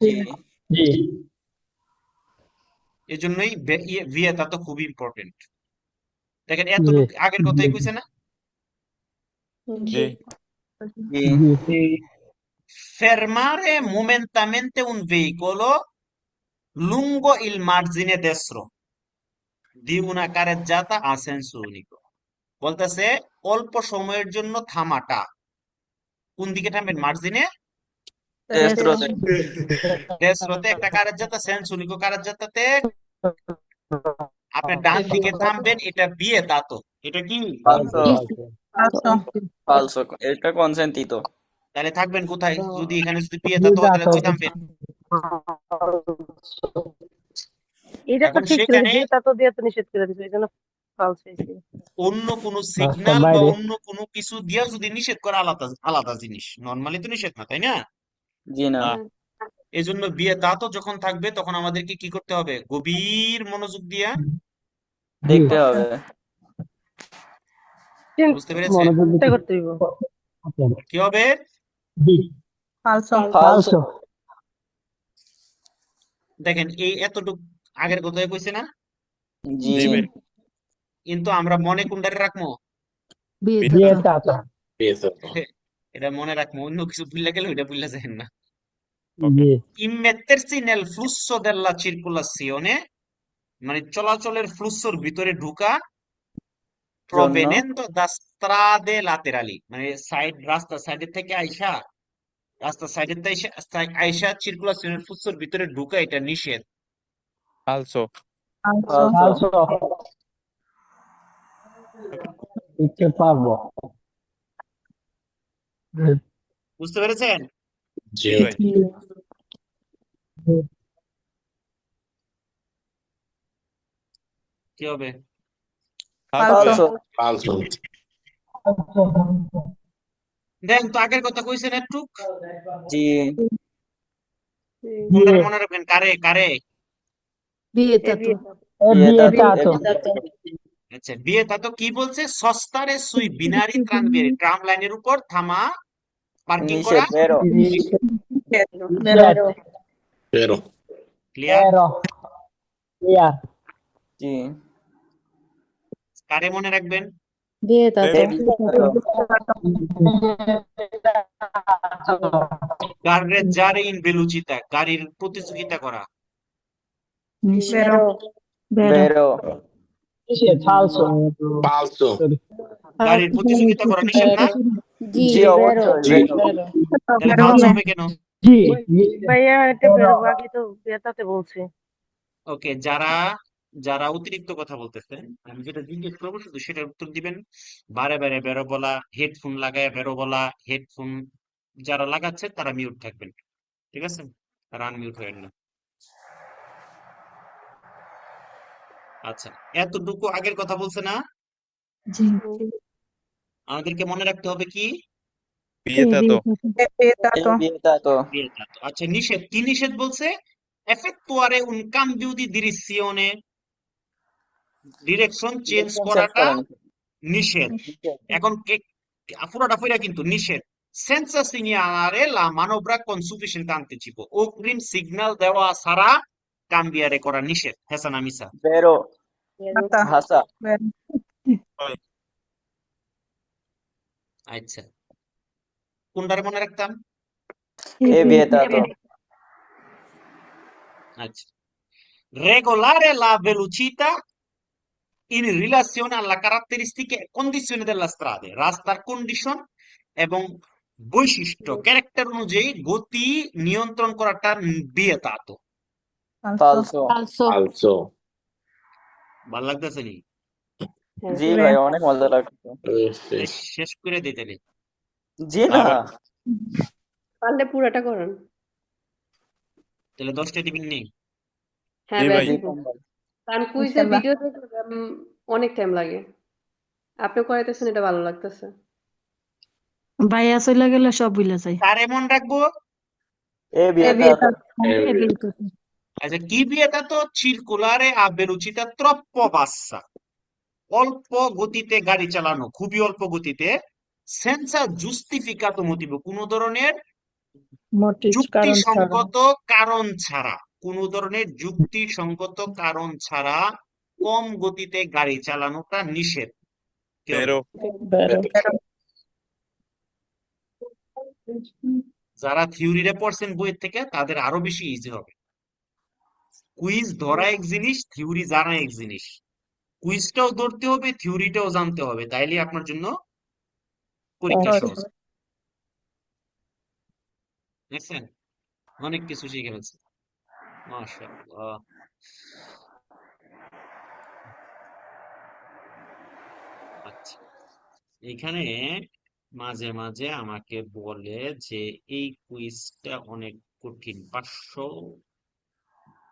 F: জি
D: জি
H: জি
B: এজন্যই ভিয়েতা তো খুবই ইম্পর্টেন্ট। দেখেন এতটুকু আগের কথাই কইছে না?
F: জি
D: জি
H: জি
B: Fermare momentaneamente un veicolo lungo il margine destro di una carreggiata a senso unico, বলতেছে অল্প সময়ের জন্য থামাটা কোন দিকে টানবেন? মার্জিনে
D: দেশরতে
B: দেশরতে একটা কারের জাতা সেন্স উনিকো কারের জাতাতে আপনি ডান দিকে থামবেন। এটা বিয়ে তাতো। এটা কি?
D: falso
C: falso,
D: falso এটা consentito
B: তাহলে থাকবেন কোথায়? যদি এখানে যদি বিয়ে তাতো হয় তাহলে কই থামবেন?
G: এটা তো
B: এখন
G: ঠিক ছিল,
B: সেখানে
G: বিয়েটা তো দিয়ে তো নিষেধ করে দিছে, এই জন্য ফালস হয়েছে।
B: অন্য কোনো
H: রাস্তার
B: সিগন্যাল বা
H: বাইরে
B: অন্য কোনো কিছু দিয়া যদি নিষেধ করা আলাদা আলাদা জিনিস, নর্মালি তো নিষেধ না, তাই না?
D: জি না
I: না
B: এই জন্য বিয়ে তাতো যখন থাকবে তখন আমাদেরকে কি করতে হবে? গভীর মনোযোগ দিয়া
H: জি
D: দেখতে হবে
B: বুঝতে পেরেছেন?
H: মনোযোগ
G: চিন্তা
H: দিতে
G: করতে হইব।
H: হবে।
B: কি হবে?
H: জি
E: falso,
D: falso
H: falso,
B: দেখেন এই এতটুক আগের কথাই কইছে না?
D: জি
I: জি ভাই
B: কিন্তু আমরা মনে কোনটারে রাখবো?
H: vietato,
B: এটা মনে রাখবো, অন্য কিছু ভুলে গেলে ওইটা ভুলে যায় না।
I: ওকে
H: জি
B: Immettersi nel flusso della circolazione, মানে চলাচলের ফ্লুসোর ভিতরে ঢুকা,
D: জন্য
B: provenendo da strade laterali, মানে রাস্তা সাইডের থেকে আইসা, রাস্তা সাইডের থেকে আইসা সার্কুলেশনের ফ্লুসোর ভিতরে ঢুকা এটা নিষেধ।
I: falso
E: falso,
H: falso, দিতে পারবো।
B: বুঝতে পেরেছেন?
I: জি ভাই
B: কি হবে?
I: falso
D: falso
B: দেন তো আগের কথা কইছেন একটু,
D: জি
B: কোনটারে মনে রাখবেন? কারে কারে?
G: এ
E: vietato,
G: বিয়েটা
H: vietato,
B: আচ্ছা, বিয়ে তা তো কি বলছে? সস্তারে সুই বিনারি ট্রানভিয়ারি, ট্রাম লাইনের উপর থামা, পার্কিং করা
D: নিষেধ বেরো
B: নিষেধ।
H: vero,
B: clear?
H: vero, clear,
D: জি
B: কারে মনে রাখবেন?
E: vietato,
B: গাড়ির ইন ভেলোচিতা, গাড়ির প্রতিযোগিতা করা।
E: vero,
D: বেরো
H: falso, sorry,
B: গাড়ির প্রতিযোগিতা করা নিষেধ না?
D: জি অবশ্যই বেরো
B: তাহলে ফালস হবে কেন?
H: জি
G: ভাইয়া এটা বেরোবো, আগে তো বিয়েটাতে বলছি।
B: ওকে, যারা যারা অতিরিক্ত কথা বলতেছেন, আমি যেটা জিজ্ঞেস করবো শুধু সেটার উত্তর দিবেন। বারে বারে বেরো বলা, হেডফোন লাগায় বেরো বলা, হেডফোন যারা লাগাচ্ছে তারা মিউট থাকবেন, ঠিক আছে? তারা আনমিউট হবেন না। আচ্ছা, এতটুকু আগের কথা বলছে না?
E: জি,
B: আমাদেরকে মনে রাখতে হবে কি?
I: vietato
D: vietato
B: বিয়েটা। আচ্ছা, নিষেধ কি নিষেধ বলছে? effettuare un cambio di direzione, direction change
D: direction change
B: করাটা
D: করা
B: নিষেধ। এখন পুরোটা পড়া কিন্তু নিষেধ। senza segnalare la manovra con sufficiente anticipo, অগ্রিম সিগন্যাল দেওয়া ছাড়া কাম্বিয়ারে করা নিষেধ। হেসান আমিসা?
D: বেরো হাসা
B: আচ্ছা, কোনটারে মনে রাখতাম?
D: vietato
B: আচ্ছা, regolare la velocità in relazione alla caratteristiche e condizioni della strada, রাস্তার কন্ডিশন এবং বৈশিষ্ট্য, ক্যারেক্টার অনুযায়ী গতি নিয়ন্ত্রণ করাটা বিয়েতাতো।
D: falso
E: falso,
B: ভাল লাগতেছে নি?
D: জি ভাই অনেক মজা লাগছে
B: শেষ করে দিই তাহলে।
D: জি না
A: পারলে পুরাটা করেন।
B: তাহলে 10টা দিবেন নি?
A: হ্যাঁ
I: জি
A: ভাই
I: ভাই
A: দিব। কারণ কুইজের ভিডিও দেখলে অনেক টাইম লাগে। আপনি করাইতেছেন, এটা ভালো লাগতেছে।
E: ভাইয়া চলে গেলে সব ভুলে যায়।
B: কারে মন রাখবো?
D: vietato
E: vietato,
B: আচ্ছা, কি বিয়েতাতো? circolare a velocità troppo bassa, অল্প গতিতে গাড়ি চালানো, খুবই অল্প গতিতে, senza giustificato motivo, কোনো ধরনের
F: মোটিভ কারণ ছাড়া
B: যুক্তিসঙ্গত কারণ ছাড়া, কোনো ধরনের যুক্তিসঙ্গত কারণ ছাড়া কম গতিতে গাড়ি চালানোটা নিষেধ। কি হবে?
I: vero
F: বেরো
B: যারা থিওরিটা পড়ছেন বইয়ের থেকে তাদের আরো বেশি ইজি হবে। কুইজ ধরা এক জিনিস, থিওরি জানা এক জিনিস। কুইজটাও ধরতে হবে, থিওরিটাও জানতে হবে, তাইলে আপনার জন্য পরীক্ষা
F: সহজ।
B: সহজ। দেখছেন অনেক কিছু শিখে ফেলছে মাশাআল্লাহ। আচ্ছা, এখানে মাঝে মাঝে আমাকে বলে যে এই কুইজটা অনেক কঠিন, 500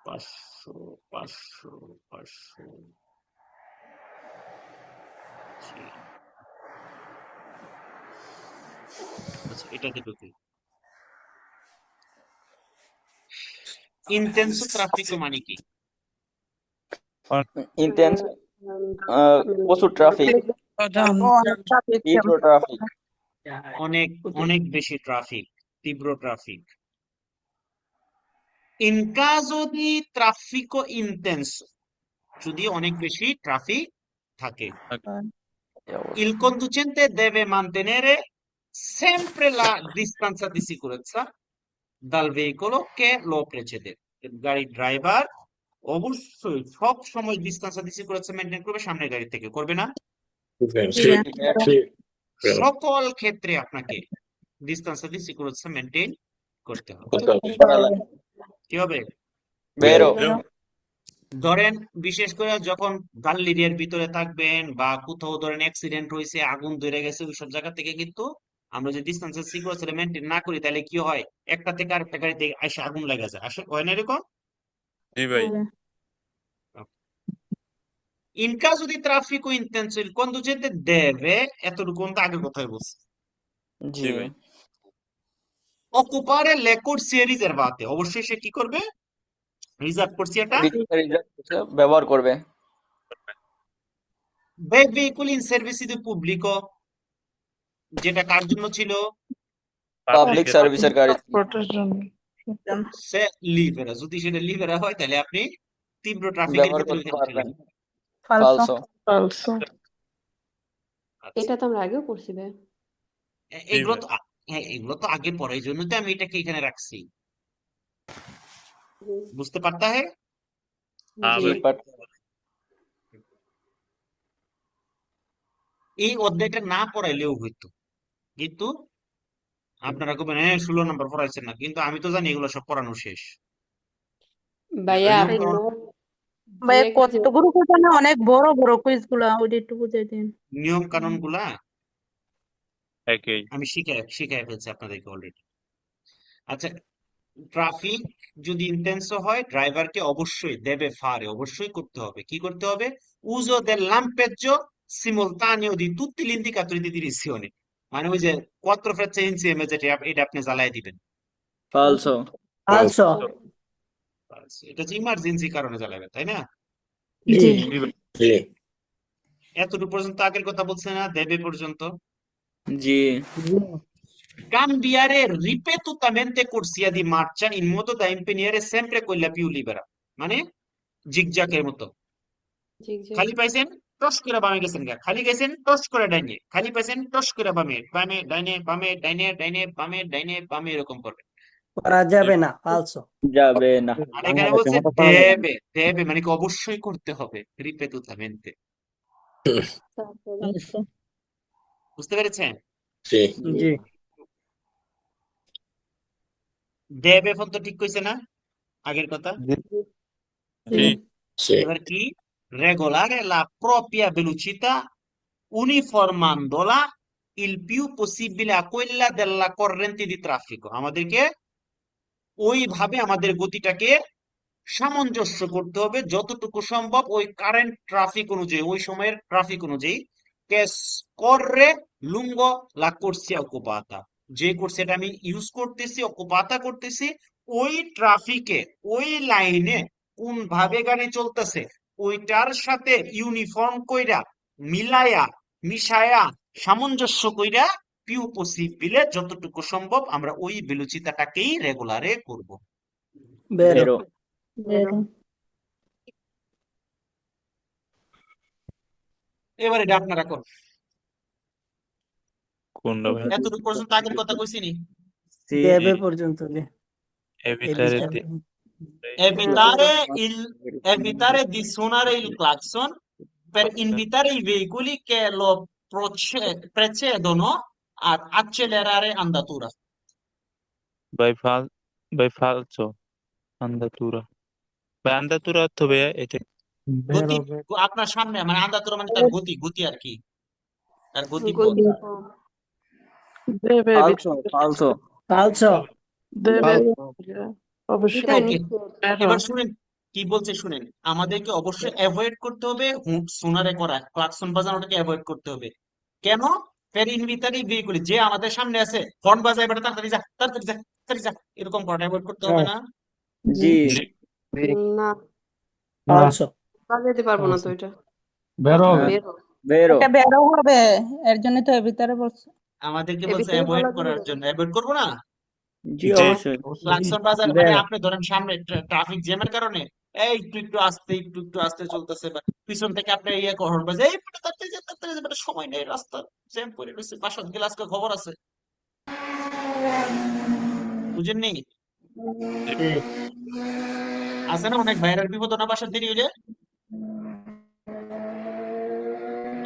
B: 500 500 500। আচ্ছা, এটাতে ঢুকি। ইন্টেন্সো ট্রাফিকো মানে কি?
D: ইন্টেন্স
A: মানে
D: প্রচুর ট্রাফিক,
G: ট্রাফিক
D: তীব্র ট্রাফিক।
B: অনেক অনেক বেশি ট্রাফিক, তীব্র traffic. In caso di traffico intenso, যদি অনেক বেশি ট্রাফিক থাকে, il conducente deve mantenere sempre la distanza di sicurezza dal veicolo che lo precede. গাড়ির ড্রাইভার অবশ্যই সব সময় ডিস্টেন্স দি সিকিউরিটি মেইনটেইন করবে, সামনের গাড়ি থেকে করবে না। সকল ক্ষেত্রে আপনাকে ডিস্টেন্স দি সিকিউরিটি মেইনটেইন করতে হবে। কি হবে?
D: বেরো
B: ধরেন বিশেষ করে যখন গাল্লিরিয়ার ভিতরে থাকবেন বা কোথাও ধরেন অ্যাক্সিডেন্ট হয়েছে, আগুন ধরে গেছে, ওইসব জায়গা থেকে কিন্তু আমরা যদি ডিস্টেন্স সিকিউরিটি মেইনটেইন না করি তাহলে কি হয়, একটা থেকে আরেকটা গাড়িতে এসে আগুন লেগে যায়, আসে হয় না এরকম?
I: জি ভাই।
B: In caso di traffico intenso il conducente deve, এতটুকু তো আগের কথাই বলছি,
D: জি
I: জি ভাই।
B: occupare le corsie riservate, অবশ্যই সে কি করবে, রিজার্ভ করসিয়াটা,
D: ব্যবহার করবে।
B: dei veicoli in servizio di pubblico, যেটা কার জন্য ছিল,
D: পাবলিক সার্ভিসের গাড়ি।
B: সে লিভেরা, যদি সেটা লিভেরা হয় তাহলে আপনি তীব্র ট্রাফিকের
D: ব্যবহার
B: ভিতরে
D: করতে
B: ওইখানে
D: পারবেন।
B: চলে যাবেন।
D: ফালসো
B: আচ্ছা,
A: এটা তো আমরা আগেও পড়ছি ভাই।
B: এগুলো তো হ্যাঁ, এগুলো তো আগে পড়ে, এই জন্য তো আমি এটাকে এখানে রাখছি। বুঝতে পারতা হে?
I: হ্যাঁ
A: জি।
I: ভাই।
B: এই অধ্যায়টা না পড়াইলেও হইতো, কিন্তু আপনারা বলবেন হ্যাঁ 16 নম্বর পড়াইছেন না, কিন্তু আমি তো জানি এগুলো সব পড়ানো শেষ।
A: ভাইয়া
B: নিয়ম
A: আপনি
B: কানুন
A: নোট
G: ভাই
A: দিয়ে যে
G: কতগুলো কুইজ না, অনেক বড় বড় কুইজ গুলা, ওইটা একটু বুঝাই দিন।
B: নিয়ম কানুন গুলা
I: একই।
B: আমি শিখাই ফেলছি আপনাদেরকে অলরেডি। আচ্ছা, ট্রাফিক যদি ইন্টেন্সো হয় ড্রাইভারকে অবশ্যই দেবে ফারে অবশ্যই করতে হবে, কি করতে হবে, uso del lampeggio simultaneo di tutti gli indicatori di direzione, মানে ওই যে 4 ফ্রেকশন ইনসিএম যেটা এটা আপনি জ্বালায় দিবেন।
D: ফালসো
B: এটা যে ইমার্জেন্সি কারণে জ্বালাবেন, তাই না?
E: জি
B: এতটুকু পর্যন্ত আগের কথা বলছে না, দেবে পর্যন্ত।
D: জি
B: Cambiare ripetutamente corsia di marcia in modo da impegnare sempre quella più libera, মানে জিগজ্যাগের মতো।
A: জি জি
B: খালি পাইছেন টস করে বামে গেছেন গা, খালি গেছেন টস করে ডাইনে, খালি পাইছেন টস করে বামে, বামে ডাইনে বামে ডাইনে ডাইনে বামে ডাইনে বামে, এরকম করবেন।
H: করা যাবে না, ফালসো।
D: যাবে না।
B: আর এখানে বলছে দেবে, দেবে মানে কি অবশ্যই করতে হবে, রিপেতুতামেন্তে। বুঝতে পেরেছেন?
H: জি
B: দেবে ফোন তো ঠিক কইছে না আগের কথা?
I: জি
B: এবার কি, regolare la propria velocità uniformandola il più possibile a quella della corrente di traffico, আমাদেরকে ওইভাবে আমাদের গতিটাকে সামঞ্জস্য করতে হবে যতটুকু সম্ভব ওই কারেন্ট ট্রাফিক অনুযায়ী, ওই সময়ের ট্রাফিক অনুযায়ী। che scorre lungo la corsia occupata, যে কোর্সিয়াটা আমি ইউজ করতেছি, অকুপাতা করতেছি, ওই ট্রাফিকে ওই লাইনে কোন ভাবে গাড়ি চলতেছে ওইটার সাথে ইউনিফর্ম কইরা মিলায়া মিশায়া সামঞ্জস্য কইরা পিউ পসিবলে যতটুকু সম্ভব আমরা ওই বেলুচিতাটাকেই রেগুলারে করব।
H: বেরো
D: বেরো
B: এবার এটা আপনারা করুন।
I: কোনটা ভাই?
B: এতটুকু পর্যন্ত আগের কথা কইছিনি?
H: দেবে পর্যন্ত জি।
I: evitare di
B: Evitare di suonare il clacson per invitare i veicoli che lo precedono ad accelerare andatura.
I: Vai fal vai falso. Andatura. ভাই আন্দাতুরা অর্থ ভাইয়া এটা
B: গতি
H: vero, vero,
B: আপনার সামনে মানে আন্দাতুরা মানে তার গতি গতি আর কি, তার গতিপথ।
A: গতি
F: দেবে
D: ফালসো ফালসো
H: falso,
F: দেবে
H: falso,
F: অবশ্যই
A: এটাই
B: ওকে,
A: নিশ্চয়।
F: বেরো
B: এবার শুনেন কি বলছে শুনেন, আমাদেরকে অবশ্যই অ্যাভয়েড করতে হবে সোনারে করা ক্লাকসন বাজানোটাকে অ্যাভয়েড করতে হবে। কেন? ফের ইনভিটারি ভেহিকুল যে আমাদের সামনে আছে হর্ন বাজায় এবার তাড়াতাড়ি যা তাড়াতাড়ি যা তাড়াতাড়ি যা, এরকম করাটা অ্যাভয়েড করতে হবে
H: no,
B: না?
D: জি
I: জি
A: না,
H: no,
F: falso
A: বাজাইতে পারবো না তো
H: falso,
A: এটা।
H: vero,
D: হ্যাঁ,
A: বের হও।
D: বেরো
E: এটা বেরো হবে এর জন্য তো এর ভিতরে বলছে
B: আমাদেরকে
A: এর
B: বলছে
A: ভিতরে
B: অ্যাভয়েড
A: বলার জন্য
B: করার জন্য, অ্যাভয়েড করবো না?
D: জি
I: জি
D: অবশ্যই
B: ক্লাকসন বাজার মানে
H: vero,
B: আপনি ধরেন সামনে ট্রাফিক জ্যামের কারণে এই একটু আস্তে চলতেছে, বা পিছন থেকে আপনি ইয়ে হর্ন বাজে এই বেটা তাড়াতাড়ি যা তাড়াতাড়ি যা, বেটা সময় নেই, রাস্তা জ্যাম করে রয়েছে, বাসাত গেলে আজকে খবর আছে, বুঝেননি?
H: sì,
B: আছে না অনেক ভাইরাল বিপদ না বাসার দেরি হইলে।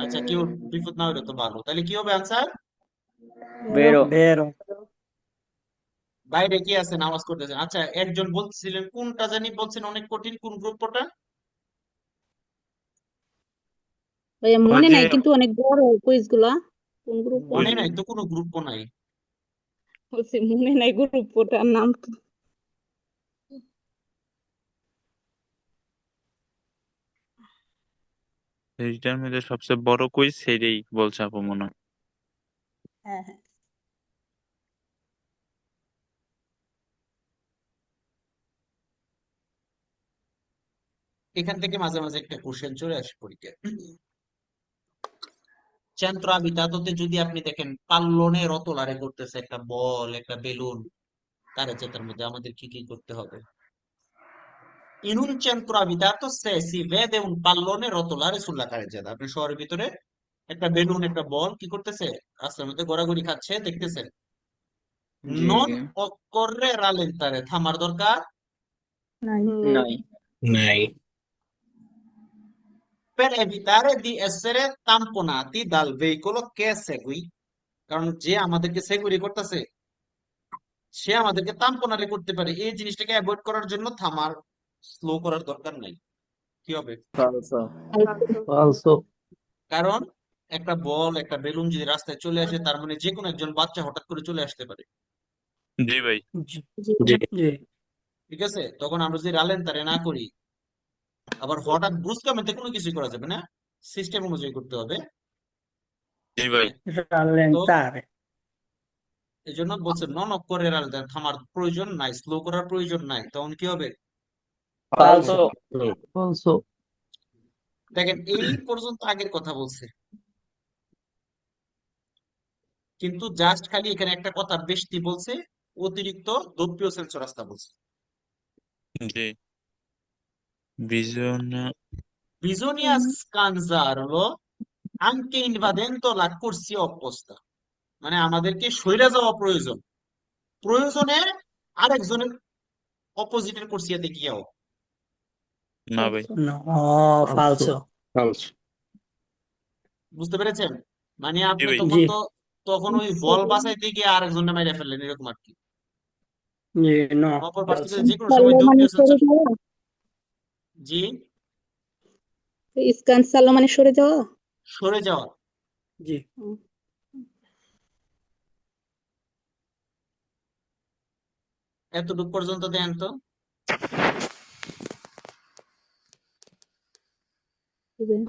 B: আচ্ছা কেউ বিপদ না হইলে তো ভালো, তাহলে কি হবে আনসার?
A: বের হও।
D: বেরো
H: vero,
B: বাইরে কি আছে নামাজ করতেছেন? আচ্ছা একজন বলছিলেন কোনটা জানি বলছেন অনেক কঠিন, কোন গ্রুপটা?
E: ভাইয়া
I: ওই
E: মনে
I: যে
E: নাই কিন্তু অনেক বড় কুইজ গুলা কোন গ্রুপ
B: মনে নাই তো, কোনো গ্রুপ নাই।
E: বলছে মনে নাই গ্রুপ ওটার নাম কি?
I: এইটার মধ্যে সবচেয়ে বড় কুইজ সেটাই বলছে আপু মনে হয়।
E: হ্যাঁ হ্যাঁ
B: এখান থেকে মাঝে মাঝে একটা কোশ্চেন চলে আসে পরীক্ষায়। centro abitato তে যদি আপনি দেখেন পাল্লনে রতলারে করতেছে একটা বল একটা বেলুন, তার তার মধ্যে আমাদের কি কি করতে হবে? In un centro abitato se si vede un pallone rotolare sulla carreggiata, আপনি শহরের ভিতরে একটা বেলুন একটা বল কি করতেছে রাস্তার মধ্যে ঘোরাঘুরি খাচ্ছে দেখতেছেন,
D: জি
B: non
D: জি
B: occorre rallentare, থামার দরকার
E: নাই
D: নাই
I: নাই
B: per evitare di essere tamponati dal veicolo che segui, কারণ যে আমাদেরকে সেগুরি করতেছে সে আমাদেরকে তাম্পনারে করতে পারে, এই জিনিসটাকে অ্যাভয়েড করার জন্য থামার স্লো করার দরকার নাই। কি হবে?
D: ফালসো
H: falso,
B: কারণ একটা বল একটা বেলুন যদি রাস্তায় চলে আসে তার মানে যে কোনো একজন বাচ্চা হঠাৎ করে চলে আসতে পারে,
I: জি ভাই
E: জি
H: sì,
B: ঠিক আছে? তখন আমরা যদি রালেন তারে না করি, আবার হঠাৎ ব্রুস্কামিতে কোনো কিছুই করা যাবে না, সিস্টেম অনুযায়ী করতে হবে।
I: জি ভাই
B: তো
H: rallentare,
B: এই জন্য বলছে নন অক্ষরে রালেন, থামার প্রয়োজন নাই, স্লো করার প্রয়োজন নাই, তখন কি হবে?
D: ফালসো
H: falso,
B: দেখেন এই পর্যন্ত আগের কথা বলছে, কিন্তু জাস্ট খালি এখানে একটা কথা বেশি বলছে, অতিরিক্ত দ্রব্য সেন্স রাস্তা বলছে।
I: জি বিজন
B: Bisogna scansarlo anche invadendo la corsia opposta, মানে আমাদেরকে সইরা যাওয়া প্রয়োজন, প্রয়োজনে আরেকজনের অপোজিটের কোর্সিয়াতে গিয়েও,
I: না ভাই
H: no, falso,
C: falso,
B: বুঝতে পেরেছেন? মানে
I: জি
B: আপনি
I: ভাই
B: তখন
H: জি,
B: তো তখন ওই বল বাঁচাইতে গিয়ে আরেকজনটা মাইরা ফেললেন এরকম আর কি,
H: জি, no,
B: অপর পাশ থেকে
H: falso,
B: যে কোনো সময়
E: মানে
B: দ্রব্য
E: সরে
B: সেন্সর।
E: যাওয়া
B: জি,
E: স্ক্যান চালো মানে সরে যাওয়া
B: সরে যাওয়া।
H: জি,
E: হুম।
B: এতটুকু পর্যন্ত দেন তো,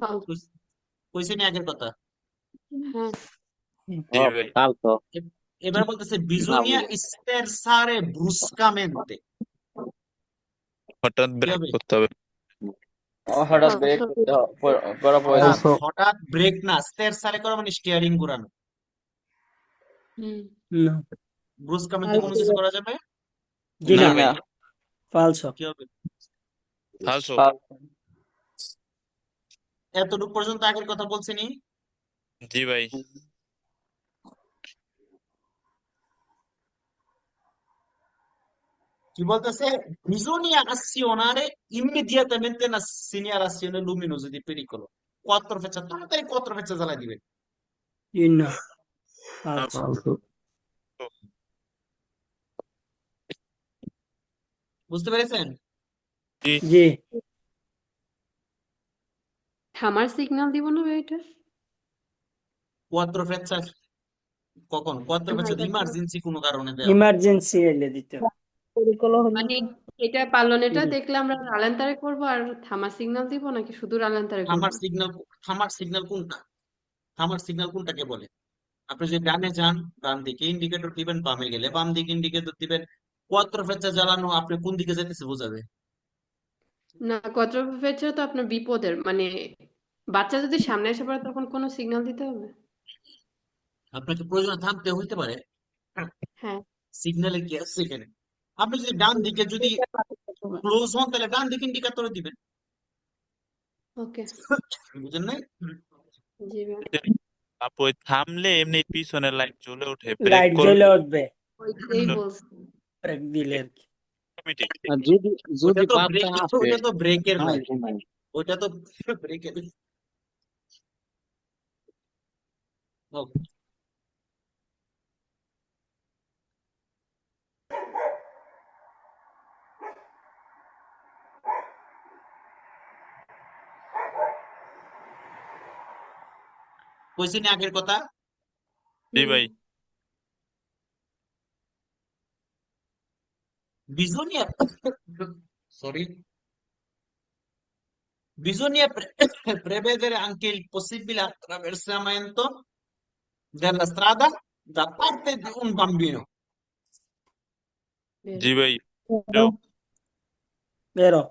A: ফালতু।
B: কইছি নি আগের কথা?
A: হ্যাঁ,
I: জি ভাই
C: falso,
B: এবার বলতেছে বিজোনিয়া স্টেরসারে ব্রুস্কামেন্তে,
I: হঠাৎ
B: কি
I: ব্রেক
B: হবে?
I: করতে হবে
D: হঠাৎ ব্রেক
A: ফালতু।
D: করা
B: না,
D: প্রয়োজন
H: falso,
B: হঠাৎ ব্রেক না, স্টেরসারে করা মানে স্টিয়ারিং ঘোরানো,
A: হুম।
H: no,
B: ব্রুস্কামেন্তে কোনো কিছু করা যাবে?
H: জি
I: না
H: না,
I: ভাই
D: না
H: falso,
B: কি হবে?
I: ফালসো
D: ফালসো
B: এতটুকু পর্যন্ত আগের কথা বলছিনি?
I: জি ভাই
B: কি বলতেছে? Bisogna azionare immediatamente la segnalazione luminosa di pericolo, 4 ফেচা, তাড়াতাড়ি 4 ফেচা জ্বালাই দিবেন।
H: জি না, falso,
C: falso,
B: বুঝতে পেরেছেন?
I: জি
H: জি
A: থামার সিগন্যাল দিব না ভাই এটা?
B: কোয়াত্রো ফেচার কখন? কোয়াত্রো
A: হ্যাঁ,
B: ফেচার
A: এটা তো
B: ইমার্জেন্সি কোনো কারণে দেওয়া হয়।
H: ইমার্জেন্সি এলে দিতে হবে।
F: পরিকল্পনা হলো
A: মানে এটা পার্লনেটা দেখলে আমরা রালান্তারে করব আর থামার সিগন্যাল দিব নাকি শুধু রালান্তারে করব?
B: থামার সিগন্যাল কোনটা? থামার সিগন্যাল কোনটাকে বলে? আপনি যদি ডানে যান, ডান দিকে ইন্ডিকেটর দিবেন, বামে গেলে বাম দিকে ইন্ডিকেটর দিবেন। কোয়াত্রো ফেচার জ্বালানো আপনি কোন দিকে যেতেছে বোঝাবে।
A: না, কোয়াড্রোপেট তো আপনার বিপদের, মানে বাচ্চা যদি সামনে এসে পড়ে তখন কোনো সিগন্যাল দিতে হবে?
B: আপনাকে প্রয়োজনে থামতে হইতে পারে।
A: হ্যাঁ।
B: সিগন্যালে কি আছে এখানে? আপনি যদি ডান দিকে যদি ক্লোজ হন তাহলে ডান দিকে ইন্ডিকেটর দিবেন।
A: ওকে।
B: বুঝেন নাই?
A: জি ভাই।
I: আপু ওই থামলে এমনি পিছনের লাইট জ্বলে ওঠে, ব্রেক
H: লাইট
I: করলে
H: জ্বলে উঠবে
A: ওইটাই বলছি।
H: ব্রেক দিলে আর কি।
I: অটোমেটিক।
C: আর যদি
B: ওইটা
C: যদি
B: তো
C: বাচ্চা
B: ব্রেক,
C: আসে
B: ওইটা তো ব্রেকের
C: তাহলে
B: লাইট।
C: ঘুমাই।
B: ওইটা তো ব্রেকের। কইছি না আগের কথা?
I: জি
A: হুম।
I: ভাই।
B: Bisogna, sorry, bisogna prevedere anche il possibile attraversamento della strada da parte di un bambino.
I: জি
A: বেরো।
I: ভাই। তো
H: বেরো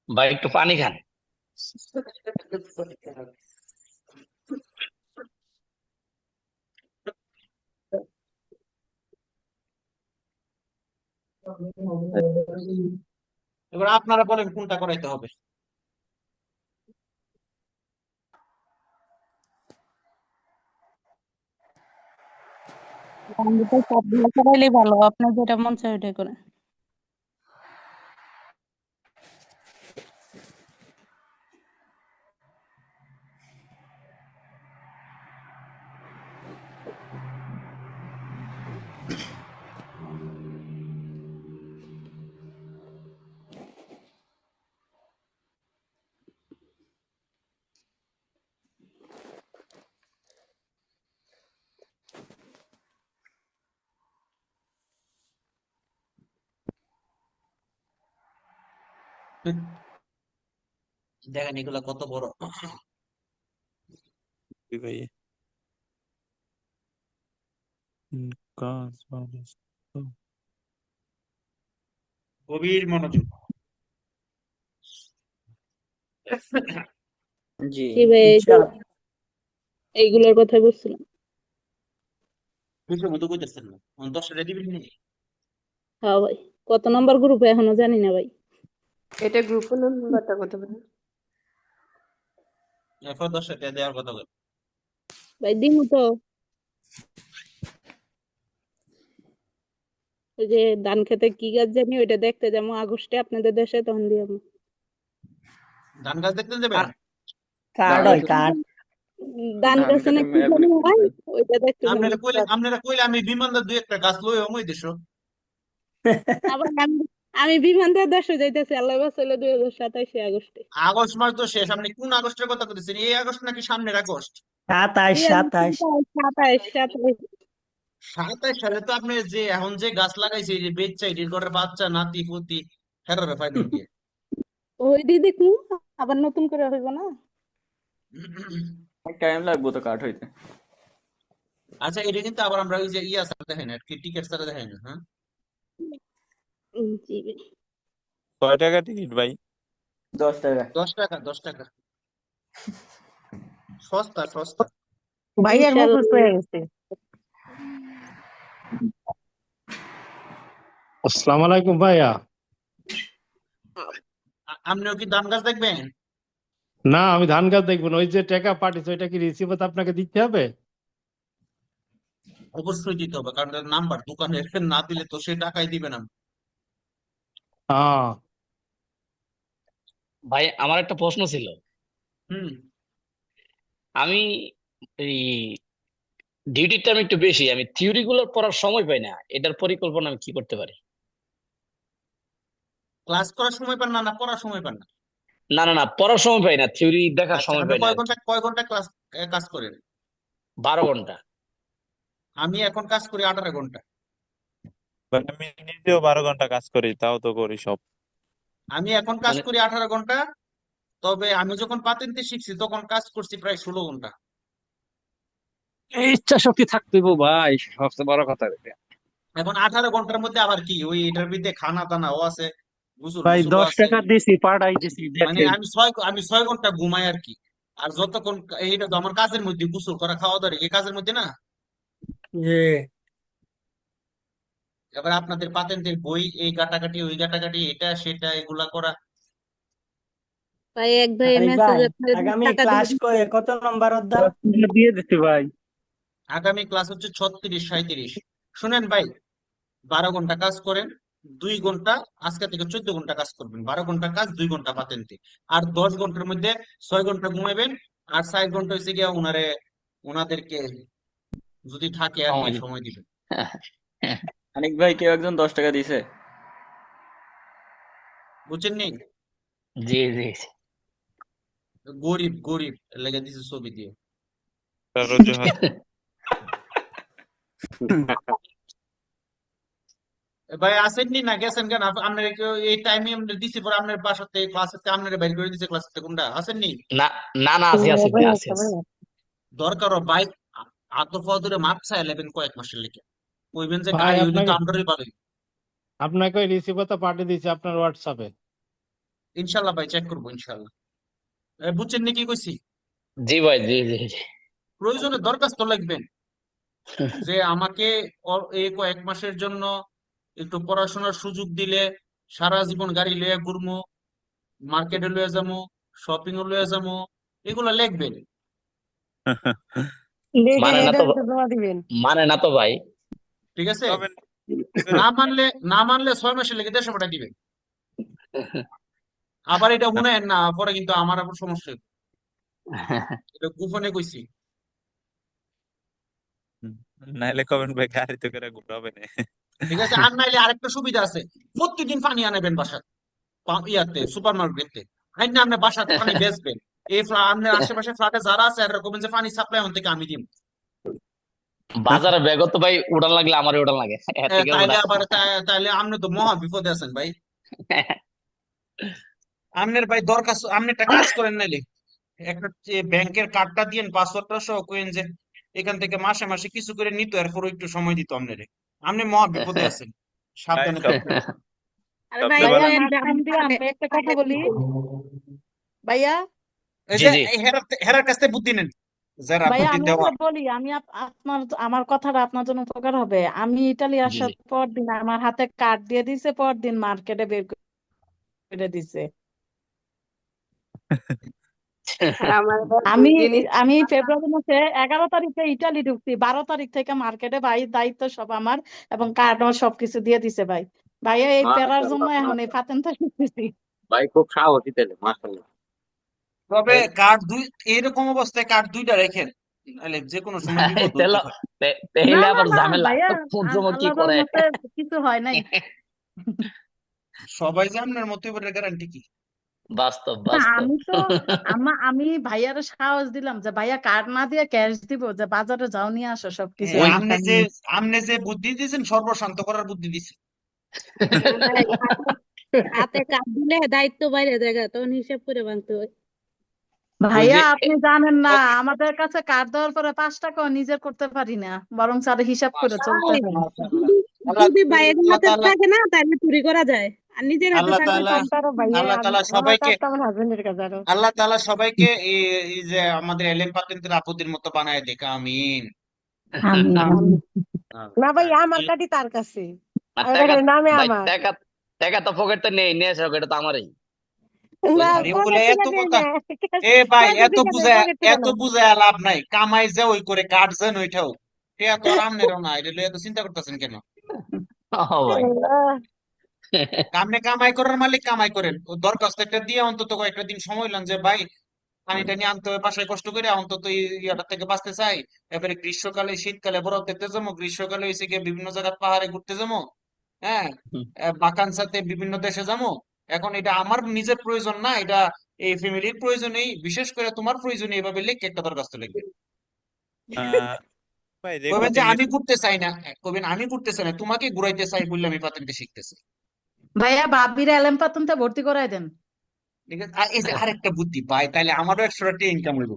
J: ভাই একটু পানি খান।
B: এবার আপনারা বলেন কোনটা করাইতে হবে।
E: সবগুলো করাইলেই ভালো, আপনার যেটা মন চায় ওইটাই করেন।
B: দেখেন এগুলা কত বড়।
I: জি ভাই। কাজ বাজ তো।
B: গভীর মনোযোগ।
D: জি
E: জি ভাই,
H: ইনশাআল্লাহ।
E: এইগুলোর কথা বলছিলাম।
B: বুঝতে মতো কইতেছেন না, 10টা দিবেন নি।
E: হ্যাঁ ভাই, কত নম্বর গ্রুপে এখনো জানি না ভাই।
A: এটা গ্রুপের নাম্বারটা কত ভাই?
B: এরপর 10টা দেওয়ার কথা বল।
E: ভাই দিমু তো, ওই যে ধান খেতে কি গাছ জানি ওইটা দেখতে যাবো আগস্টে আপনাদের দেশে, তখন দিয়ে
B: ধান গাছ দেখতে যাবেন?
H: কার্ড
D: ধান
H: হয়
D: খেতে
H: কার্ড।
E: ধান
D: ধান
E: গাছে
D: খেতে
E: না কি
D: এখনই
E: জানি হয়,
D: করবেন।
E: ওইটা দেখতে যাবো।
B: আপনারা কইলে আমি বিমানদার দুই একটা গাছ লই ওই দেশ।
E: আবার আমি বিমান দিয়ে দেশে যাইতেছি, আল্লাহ বাঁচাইলে 2027 আগস্টে।
B: আগস্ট মাস তো শেষ, আপনি কোন আগস্টের কথা বলতেছেন? এই আগস্ট নাকি সামনের আগস্ট?
H: 27
E: 27
B: 27 সালে তো আপনি যে এখন যে গাছ লাগাইছে এই যে বেচ্চা এটির ঘরের বাচ্চা নাতি পুতি হেরারে ফাইবেন কি?
E: ওই দিয়ে দেখু, আবার নতুন করে হইব না।
D: টাইম লাগবে তো কাঠ হইতে।
B: আচ্ছা এটা কিন্তু আবার আমরা ওই যে ইয়া ছাড়া দেখেন আর কি, টিকিট ছাড়া দেখেন না, হ্যাঁ?
E: জি ভাই।
I: কয় টাকা টিকিট ভাই?
D: 10 টাকা।
B: 10 টাকা, 10 টাকা, সস্তা সস্তা।
G: ভাইয়ার মুখস্থ
E: ইনশাল্লাহ।
G: হয়ে গেছে।
C: আসসালামু আলাইকুম ভাইয়া।
B: আপনিও কি ধান গাছ দেখবেন?
C: না আমি ধান গাছ দেখবো না, ওই যে টাকা পাঠিয়েছে ওইটা কি রিসিভার আপনাকে দিতে হবে?
B: অবশ্যই দিতে হবে, কারণ নাম্বার দোকানের না দিলে তো সে টাকাই দিবে না।
C: হ্যাঁ
J: ভাই আমার একটা প্রশ্ন ছিল।
B: হুম।
J: আমি এই ডিউটির টাইম একটু বেশি, আমি থিওরি গুলো পড়ার সময় পাই না, এটার পরিকল্পনা আমি কি করতে পারি?
B: ক্লাস করার সময় পান না, না পড়ার সময় পান না?
J: না না না, পড়ার সময় পাই না, থিওরি দেখার
B: আচ্ছা,
J: সময়
B: আপনি
J: পাই না আর কি।
B: কয় ঘন্টা ক্লাস কাজ করেন?
J: 12 ঘন্টা।
B: আমি এখন কাজ করি 18 ঘন্টা।
I: ভাই আমি নিজেও 12 ঘন্টা কাজ করি, তাও তো করি সব।
B: আমি এখন কাজ
J: মানে
B: করি 18 ঘন্টা, তবে আমি যখন পাতেন্তে শিখছি তখন কাজ করছি প্রায় 16 ঘন্টা।
H: এই ইচ্ছা শক্তি থাকতে হইবো ভাই, সবচেয়ে বড় কথা এটা।
B: এখন 18 ঘন্টার মধ্যে আবার কি ওই এটার ভিতরে খানা দানাও আছে, গোসল
H: ভাই
B: গোসলও
H: 10
B: আছে।
H: টাকা দিছি পাঠাই দিছি,
B: মানে
H: দেখেন।
B: আমি 6 ঘন্টা ঘুমাই আর কি। আর যতক্ষণ এইটা তো আমার কাজের মধ্যে, গোসল করা খাওয়া দাওয়া এই কাজের মধ্যে না। এবার আপনাদের পাতেন্তের বই, এই ঘাটাঘাটি ওই ঘাটাঘাটি, এটা সেটা এগুলা করা।
E: ভাই এক ভাই
H: আরে ভাই,
E: মেসেজ
H: আগামী
E: টাকা দিয়ে
H: ক্লাস
E: দিচ্ছে।
H: কত নম্বর অধ্যায়? দিয়ে দিছি ভাই।
B: আগামী ক্লাস হচ্ছে 36, 37। শুনেন ভাই, 12 ঘন্টা কাজ করেন, 2 ঘন্টা আজকে থেকে 14 ঘন্টা কাজ করবেন। 12 ঘন্টা কাজ, 2 ঘন্টা পাতেন্তে। আর 10 ঘন্টার মধ্যে 6 ঘন্টা ঘুমাইবেন। আর 4 ঘন্টা হয়েছে গিয়া ওনাদেরকে যদি থাকে আর কি
J: সময় দিই।
B: সময় দিবেন।
D: আনিক ভাই, কেউ একজন 10 টাকা দিছে?
B: বুঝছেন নি?
J: জি জি।
B: গরিব গরিব লেগে দিছে ছবি দিয়ে।
I: তার অজুহাত।
B: ভাই আসেননি না গেছেন কেন? আপনার এই টাইমে আমরা দিছি, পরে আপনার বাসাতে ক্লাসেতে আপনার বাইর করে দিছে ক্লাসেতে কোনটা আসেননি?
J: না না না, আছি আছি ভাই, আছি আছি।
B: দরকার ভাই আতফা ধরে মাপ চাই নেবেন কয়েক মাসের লেগে, কইবেন যে
C: ভাই
B: গাড়ি হইলে তো
C: আপনাকে
B: আমরাই ভালোই।
C: আপনাকে ওই রিসিভারটা পাঠিয়ে দিয়েছি আপনার হোয়াটসঅ্যাপে।
B: ইনশাল্লাহ ভাই, চেক করবো ইনশাল্লাহ। বুঝছেন নি কি কইছি?
J: জি ভাই, জি জি জি।
B: প্রয়োজনে দরখাস্ত লিখবেন যে আমাকে এই কয়েক মাসের জন্য একটু পড়াশোনার সুযোগ দিলে সারা জীবন গাড়ি লইয়া ঘুরমু, মার্কেটে লইয়া যাবো, শপিং এ লইয়া যাবো, এগুলা লিখবেন।
G: লিখে
J: মানে না
G: হেড
J: তো,
G: অফিসে জমা দিবেন।
J: মানে না তো ভাই।
B: ঠিক আছে?
I: তবে
B: না মানলে 6 মাসের লেগে 150 টাকা দিবেন। আবার এটা শুনেন না, পরে কিন্তু আমার আবার সমস্যা হইবে। এটা গোপনে কইছি।
I: নাইলে কবেন ভাই গাড়িতে করে ঘুরাবে না।
B: ঠিক আছে? আর নাইলে আরেকটা সুবিধা আছে, প্রতিদিন পানি আনাবেন বাসা ইয়াতে সুপার মার্কেটে। আইন না আপনার বাসাতে পানি বেচবেন। এই আপনার আশেপাশে ফ্ল্যাটে যারা আছে আর রকমের যে পানি সাপ্লাই হন থেকে আমি দিব।
J: বাজারে ব্যাগও তো ভাই উড়ান লাগলে আমারই উড়ান লাগে, এর থেকে
B: তাইলে
J: উড়া।
B: আবার তাইলে আপনি তো মহা বিপদে আছেন ভাই। আপনার ভাই দরখাস্ত, আপনি একটা কাজ করেন নাইলে একটা ব্যাংকের কার্ডটা দিয়েন, পাসওয়ার্ডটা সহ কইেন যে এখান থেকে মাসে মাসে কিছু করে নিত, এরপর একটু সময় দিত আপনারে। আপনি মহা বিপদে আছেন,
I: ভাই
B: সাবধানে থাকবেন।
E: আরে ভাই
I: সবচেয়ে
E: এক
I: ভালো।
E: ভাই
F: মাঝখান দিয়ে আমি একটা কথা বলি ভাইয়া।
B: এই
J: জি
B: যে
J: জি।
B: এই হেরার কাছ থেকে বুদ্ধি নেন, যারা
F: ভাইয়া
B: বুদ্ধি
F: আমি
B: দেওয়া।
F: একটা বলি, আমি আমার কথাটা আপনার জন্য উপকার হবে। আমি ইতালি
J: জি
F: আসার
J: জি।
F: পর দিন আমার হাতে কার্ড দিয়ে দিছে, পর দিন মার্কেটে বের করে দিছে।
A: আর আমার
F: আমি
A: জিনিস
F: আমি ফেব্রুয়ারি মাসে 11 তারিখে ইটালি ঢুকছি, 12 তারিখ থেকে মার্কেটে ভাই দায়িত্ব সব আমার, এবং কার্ড আমার সবকিছু দিয়ে দিছে ভাই। ভাইয়া এই পেরার জন্য
J: মাশাআল্লাহ
F: এখন এই
J: মাশাআল্লাহ।
F: পাতেনটা শিখতেছি।
J: ভাই খুব সাহসী তাহলে, মাশাআল্লাহ।
B: তবে
J: এই
B: কার্ড এরকম অবস্থায় কার্ড দুইটা রেখেন, নাহলে যে কোনো সময় বিপদ হইতে
J: তাহলে
B: পারে।
F: না
J: তাহলে
F: না
J: আবার
F: না
J: ঝামেলা,
F: ভাইয়া,
J: কোন সময় কি
F: আল্লাহর
J: করে।
F: রহমতে কিছু হয় নাই।
B: সবাই যে আপনার মতো এবারে গ্যারান্টি কি?
J: বাস্তব
F: না
J: বাস্তব।
F: আমি তো আমি ভাইয়ার সাহস দিলাম যে ভাইয়া কার্ড না দিয়ে ক্যাশ দিব, যে বাজারে যাও নিয়ে আসো সবকিছু
J: ওই
F: আমার
B: আপনি
F: টাকা
B: যে
F: নিয়ে।
B: বুদ্ধি দিয়েছেন সর্বশান্ত করার বুদ্ধি দিয়েছেন।
E: না ভাই হাতে কাজ দিলে দায়িত্ব বাইরে জায়গা তখন হিসাব করে ভাঙতে হয়।
J: ওই
F: ভাইয়া
J: যে
F: আপনি জানেন না, আমাদের কাছে কার্ড দেওয়ার পরে 5 টাকাও নিজের করতে পারি না, বরং আরো হিসাব করে চলতে
E: ভাই,
B: মাশাআল্লাহ,
F: হয়।
B: মাশাআল্লাহ।
E: যদি
B: আল্লাহ
E: যদি ভাইয়ের
B: আল্লাহ
E: হাতে
B: তাআলা
E: থাকে না তাহলে চুরি করা যায়, আর নিজের হাতে
B: আল্লাহ
E: থাকলে
B: তাআলা
E: সব
G: কার্ডটারও ভাইয়া
B: আল্লাহ তাআলা
G: আমার
B: সবাইকে
G: কার্ডটা আমার হাজবেন্ডের কাছে আরো।
B: আল্লাহ তাআলা সবাইকে এই যে আমাদের এলেম পাতেন্তের আপুদের মতো বানায় দেখ, আমিন।
F: আমি
G: আমি
B: আহ,
G: না ভাই,
B: আহ,
G: আমার
B: এই-
G: কার্ডই তার কাছে,
J: আর
G: আর
J: টাকা,
G: এখানে নামে
J: ভাই
G: আমার।
J: টাকা, টাকা তো পকেটে নেই, নিয়ে আসো, এটা তো আমারই। ওই
G: না,
B: আরে
G: পকেট
B: ওগুলো
G: থেকে
B: এত
G: নেই
B: কথা,
G: না,
B: এ ভাই
G: পকেট থেকে নেই, পকেট থেকে
B: এত
G: নেই।
B: বুঝায় লাভ নাই, কামাই যে ওই করে কাটছেন ওইটাও ঠিক তো আর আমনেরও না, এটা লইয়া তো চিন্তা করতেছেন কেন?
J: ও ভাই।
G: আল্লাহ,
B: আপনি কামাই করার মালিক, কামাই করেন। ও দরখাস্ত একটা দিয়ে অন্তত কয়েকটা দিন সময় লান যে ভাই পানি টানি আনতে হয় বাসায় কষ্ট করে, অন্তত এই ইয়াটার থেকে বাঁচতে চাই। এবারে গ্রীষ্মকালে শীতকালে বরফ দেখতে যাবো, গ্রীষ্মকালে হয়েছে গিয়ে বিভিন্ন জায়গায় পাহাড়ে ঘুরতে যাবো, হ্যাঁ,
J: হুম।
B: বাকানসাতে বিভিন্ন দেশে যাবো। এখন এটা আমার নিজের প্রয়োজন না, এটা এই ফ্যামিলির প্রয়োজনেই, বিশেষ করে তোমার প্রয়োজনে এইভাবে লিখে একটা দরখাস্ত লিখবে।
I: ভাই
B: কইবেন যে
I: রেকর্ডিং
B: আমি ঘুরতে চাই না, কইবেন আমি ঘুরতে চাই না, তোমাকে ঘুরাইতে চাই বললে আমি পাতেনটা শিখতেছি।
F: ভাইয়া ভাবির এলএম পাতুনতে ভর্তি করাই দেন।
B: ঠিক আছে, আর এই যে আরেকটা বুদ্ধি পাই, তাইলে আমারও 100 টাকা ইনকাম হইব।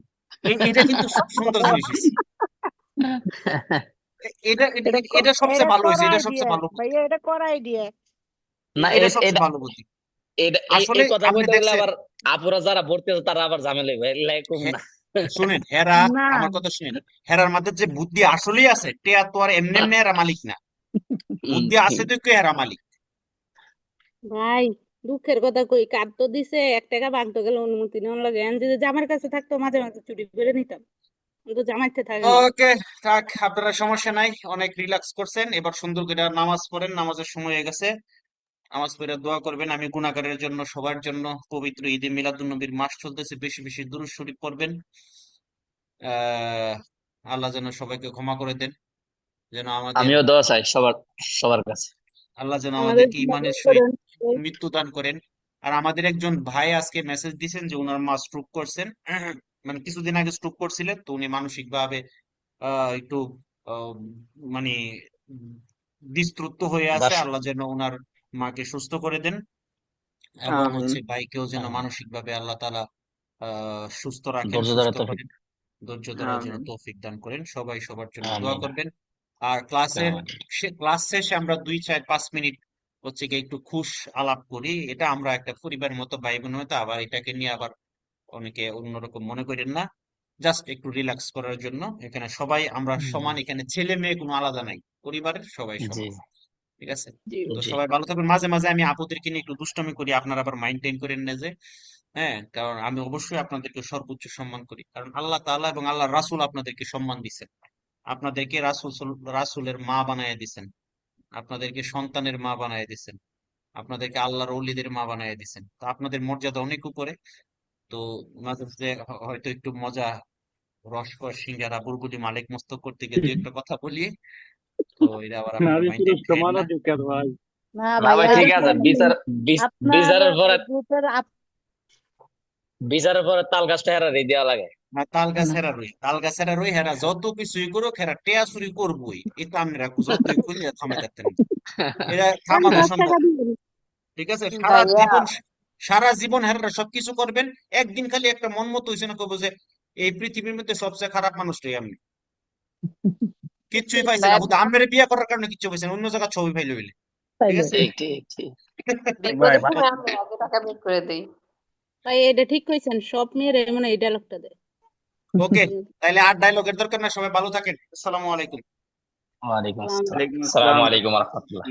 B: এটা কিন্তু সুন্দর জিনিস হইছে। এটা এটা
E: এটা
B: এটা সবচেয়ে ভালো হয়েছে, এটা
E: করাই
B: সবচেয়ে
E: দিয়ে
B: ভালো বুদ্ধি,
E: ভাইয়া, এটা করাই দিয়ে
J: না
B: এটা
J: এটা
B: সবচেয়ে ভালো বুদ্ধি। আসলে
J: এই কথা
B: আপনি
J: কইতে গেলে
B: দেখছেন,
J: আবার আপুরা যারা ভর্তি আছে তারা আবার ঝামেলা হইবে, এর লাগে কম না।
B: শুনেন হেরা,
F: না
B: আমার কথা শুনেন, হেরার মধ্যে যে বুদ্ধি আসলেই আছে, টেয়া তো আর এমনি এমনি হেরা মালিক না, বুদ্ধি আছে তো কে হেরা মালিক।
E: ভাই, দুঃখের কথা কই, কার তো দিছে 1 টাকা ভাঙতে গেলে অনুমতি নেওয়ার লাগে। আমি যদি জামার কাছে থাকতো মাঝে মাঝে চুরি করে নিতাম, কিন্তু জামাইতে থাকে না।
B: ওকে, থাক, আপনারা সমস্যা নাই, অনেক রিল্যাক্স করছেন, এবার সুন্দর করে নামাজ পড়েন, নামাজের সময় হয়ে গেছে, নামাজ পড়ে দোয়া করবেন। আমি গুনাহগারের জন্য, সবার জন্য, পবিত্র ঈদে মিলাদুন্নবীর মাস চলতেছে, বেশি বেশি দুরূদ শরীফ পড়বেন। আহ আল্লাহ যেন সবাইকে ক্ষমা করে দেন, যেন আমাদের,
J: আমিও দোয়া চাই সবার সবার কাছে।
B: আল্লাহ যেন
E: আমাদের
B: আমাদেরকে
E: জন্য
B: ইমানের
E: দোয়া
B: সহিত
E: করেন।
B: মৃত্যু দান করেন। আর আমাদের একজন ভাই আজকে মেসেজ দিয়েছেন যে উনার মা স্ট্রোক করছেন, মানে কিছুদিন আগে স্ট্রোক করছিলেন, তো উনি মানসিক ভাবে একটু আহ, মানে বিস্তৃত হয়ে আছে।
J: দাস
B: আল্লাহ যেন ওনার মাকে সুস্থ করে দেন, এবং
D: আমিন।
B: হচ্ছে ভাইকেও যেন মানসিক ভাবে আল্লাহ তাআলা সুস্থ রাখেন,
J: ধৈর্য ধরা
B: সুস্থ
J: তৌফিক।
B: করেন, ধৈর্য ধরার জন্য
D: আমিন।
B: তৌফিক দান করেন। সবাই সবার জন্য দোয়া
J: আমিন
B: করবেন। আর ক্লাস শেষে আমরা 2-4-5 মিনিট হচ্ছে কি একটু খুশ আলাপ করি, এটা আমরা একটা পরিবারের মতো, ভাই বোনের মতো। আবার এটাকে নিয়ে আবার অনেকে অন্যরকম মনে করেন না, জাস্ট একটু রিল্যাক্স করার জন্য। এখানে সবাই আমরা সমান, এখানে ছেলে মেয়ে কোনো আলাদা নাই, পরিবারের সবাই
J: জি
B: সমান, ঠিক আছে?
E: জি,
B: তো
J: জি
B: সবাই ভালো থাকবেন। মাঝে মাঝে আমি আপুদেরকে নিয়ে একটু দুষ্টামি করি, আপনারা আবার মাইন্টেন করেন না যে, হ্যাঁ, কারণ আমি অবশ্যই আপনাদেরকে সর্বোচ্চ সম্মান করি, কারণ আল্লাহ তাআলা এবং আল্লাহ রাসূল আপনাদেরকে সম্মান দিছেন, আপনাদেরকে রাসূলের মা বানায় দিছেন, আপনাদেরকে সন্তানের মা বানায় দিছেন, আপনাদেরকে আল্লাহর ওলিদের মা বানায় দিছেন, তো আপনাদের মর্যাদা অনেক উপরে। তো মাঝে মাঝে হয়তো একটু মজা, রসকস, সিঙ্গারা, বুলবুলি, মালিক মস্তক করতে গিয়ে 2 একটা কথা বলি, তো এটা আবার আপনারা
C: আমি
B: মাইন্ডেড
C: পুরস্কার
B: খাইয়েন
C: মারা
B: না।
C: দরকার ভাই।
E: না
J: না ভাই,
E: ভাইয়া,
J: ঠিক
E: এটা
J: আছে।
E: আপনার
J: বিচারের পরে
E: গ্রুপের
J: বিচারের পরে তাল গাছটা হেরারই দেওয়া লাগে।
B: না, তাল গাছ হেরা রই, হেরা যত কিছুই করুক, হেরা টেয়া চুরি করবই, এটা আমরা যতই করি থামাই থাকতেন না, এটা থামানো
E: 10
B: সম্ভব
E: টাকা
B: না।
E: দিবেন
B: ঠিক আছে,
A: ভাইয়া,
B: সারা জীবন হেরা সবকিছু করবেন, একদিন খালি একটা মন মতো হয়েছে না, কবো যে এই পৃথিবীর মধ্যে সবচেয়ে খারাপ মানুষটাই আমি, কিচ্ছুই পাইছে না,
A: ভাইয়া,
B: শুধু আমের বিয়ে করার কারণে কিচ্ছু পাইছে না, অন্য জায়গায় ছবি পাইলে হইলে, ঠিক
F: তাইলে
B: আছে।
J: ঠিক ঠিক ঠিক।
C: ভাই
A: বিপদের সময় আমি আগে টাকা বের করে দেই।
E: ভাই, এটা ঠিক কইছেন, সব মেয়ের মানে এই ডায়লগটা দেয়।
B: ওকে, তাইলে আর ডায়লগের দরকার না, সবাই ভালো থাকেন, আসসালামু আলাইকুম।
J: ওয়ালাইকুম আসসালাম।
D: ওয়ালাইকুম
J: আসসালামু
D: আসসালাম।
J: আলাইকুম রহমতুল্লাহ।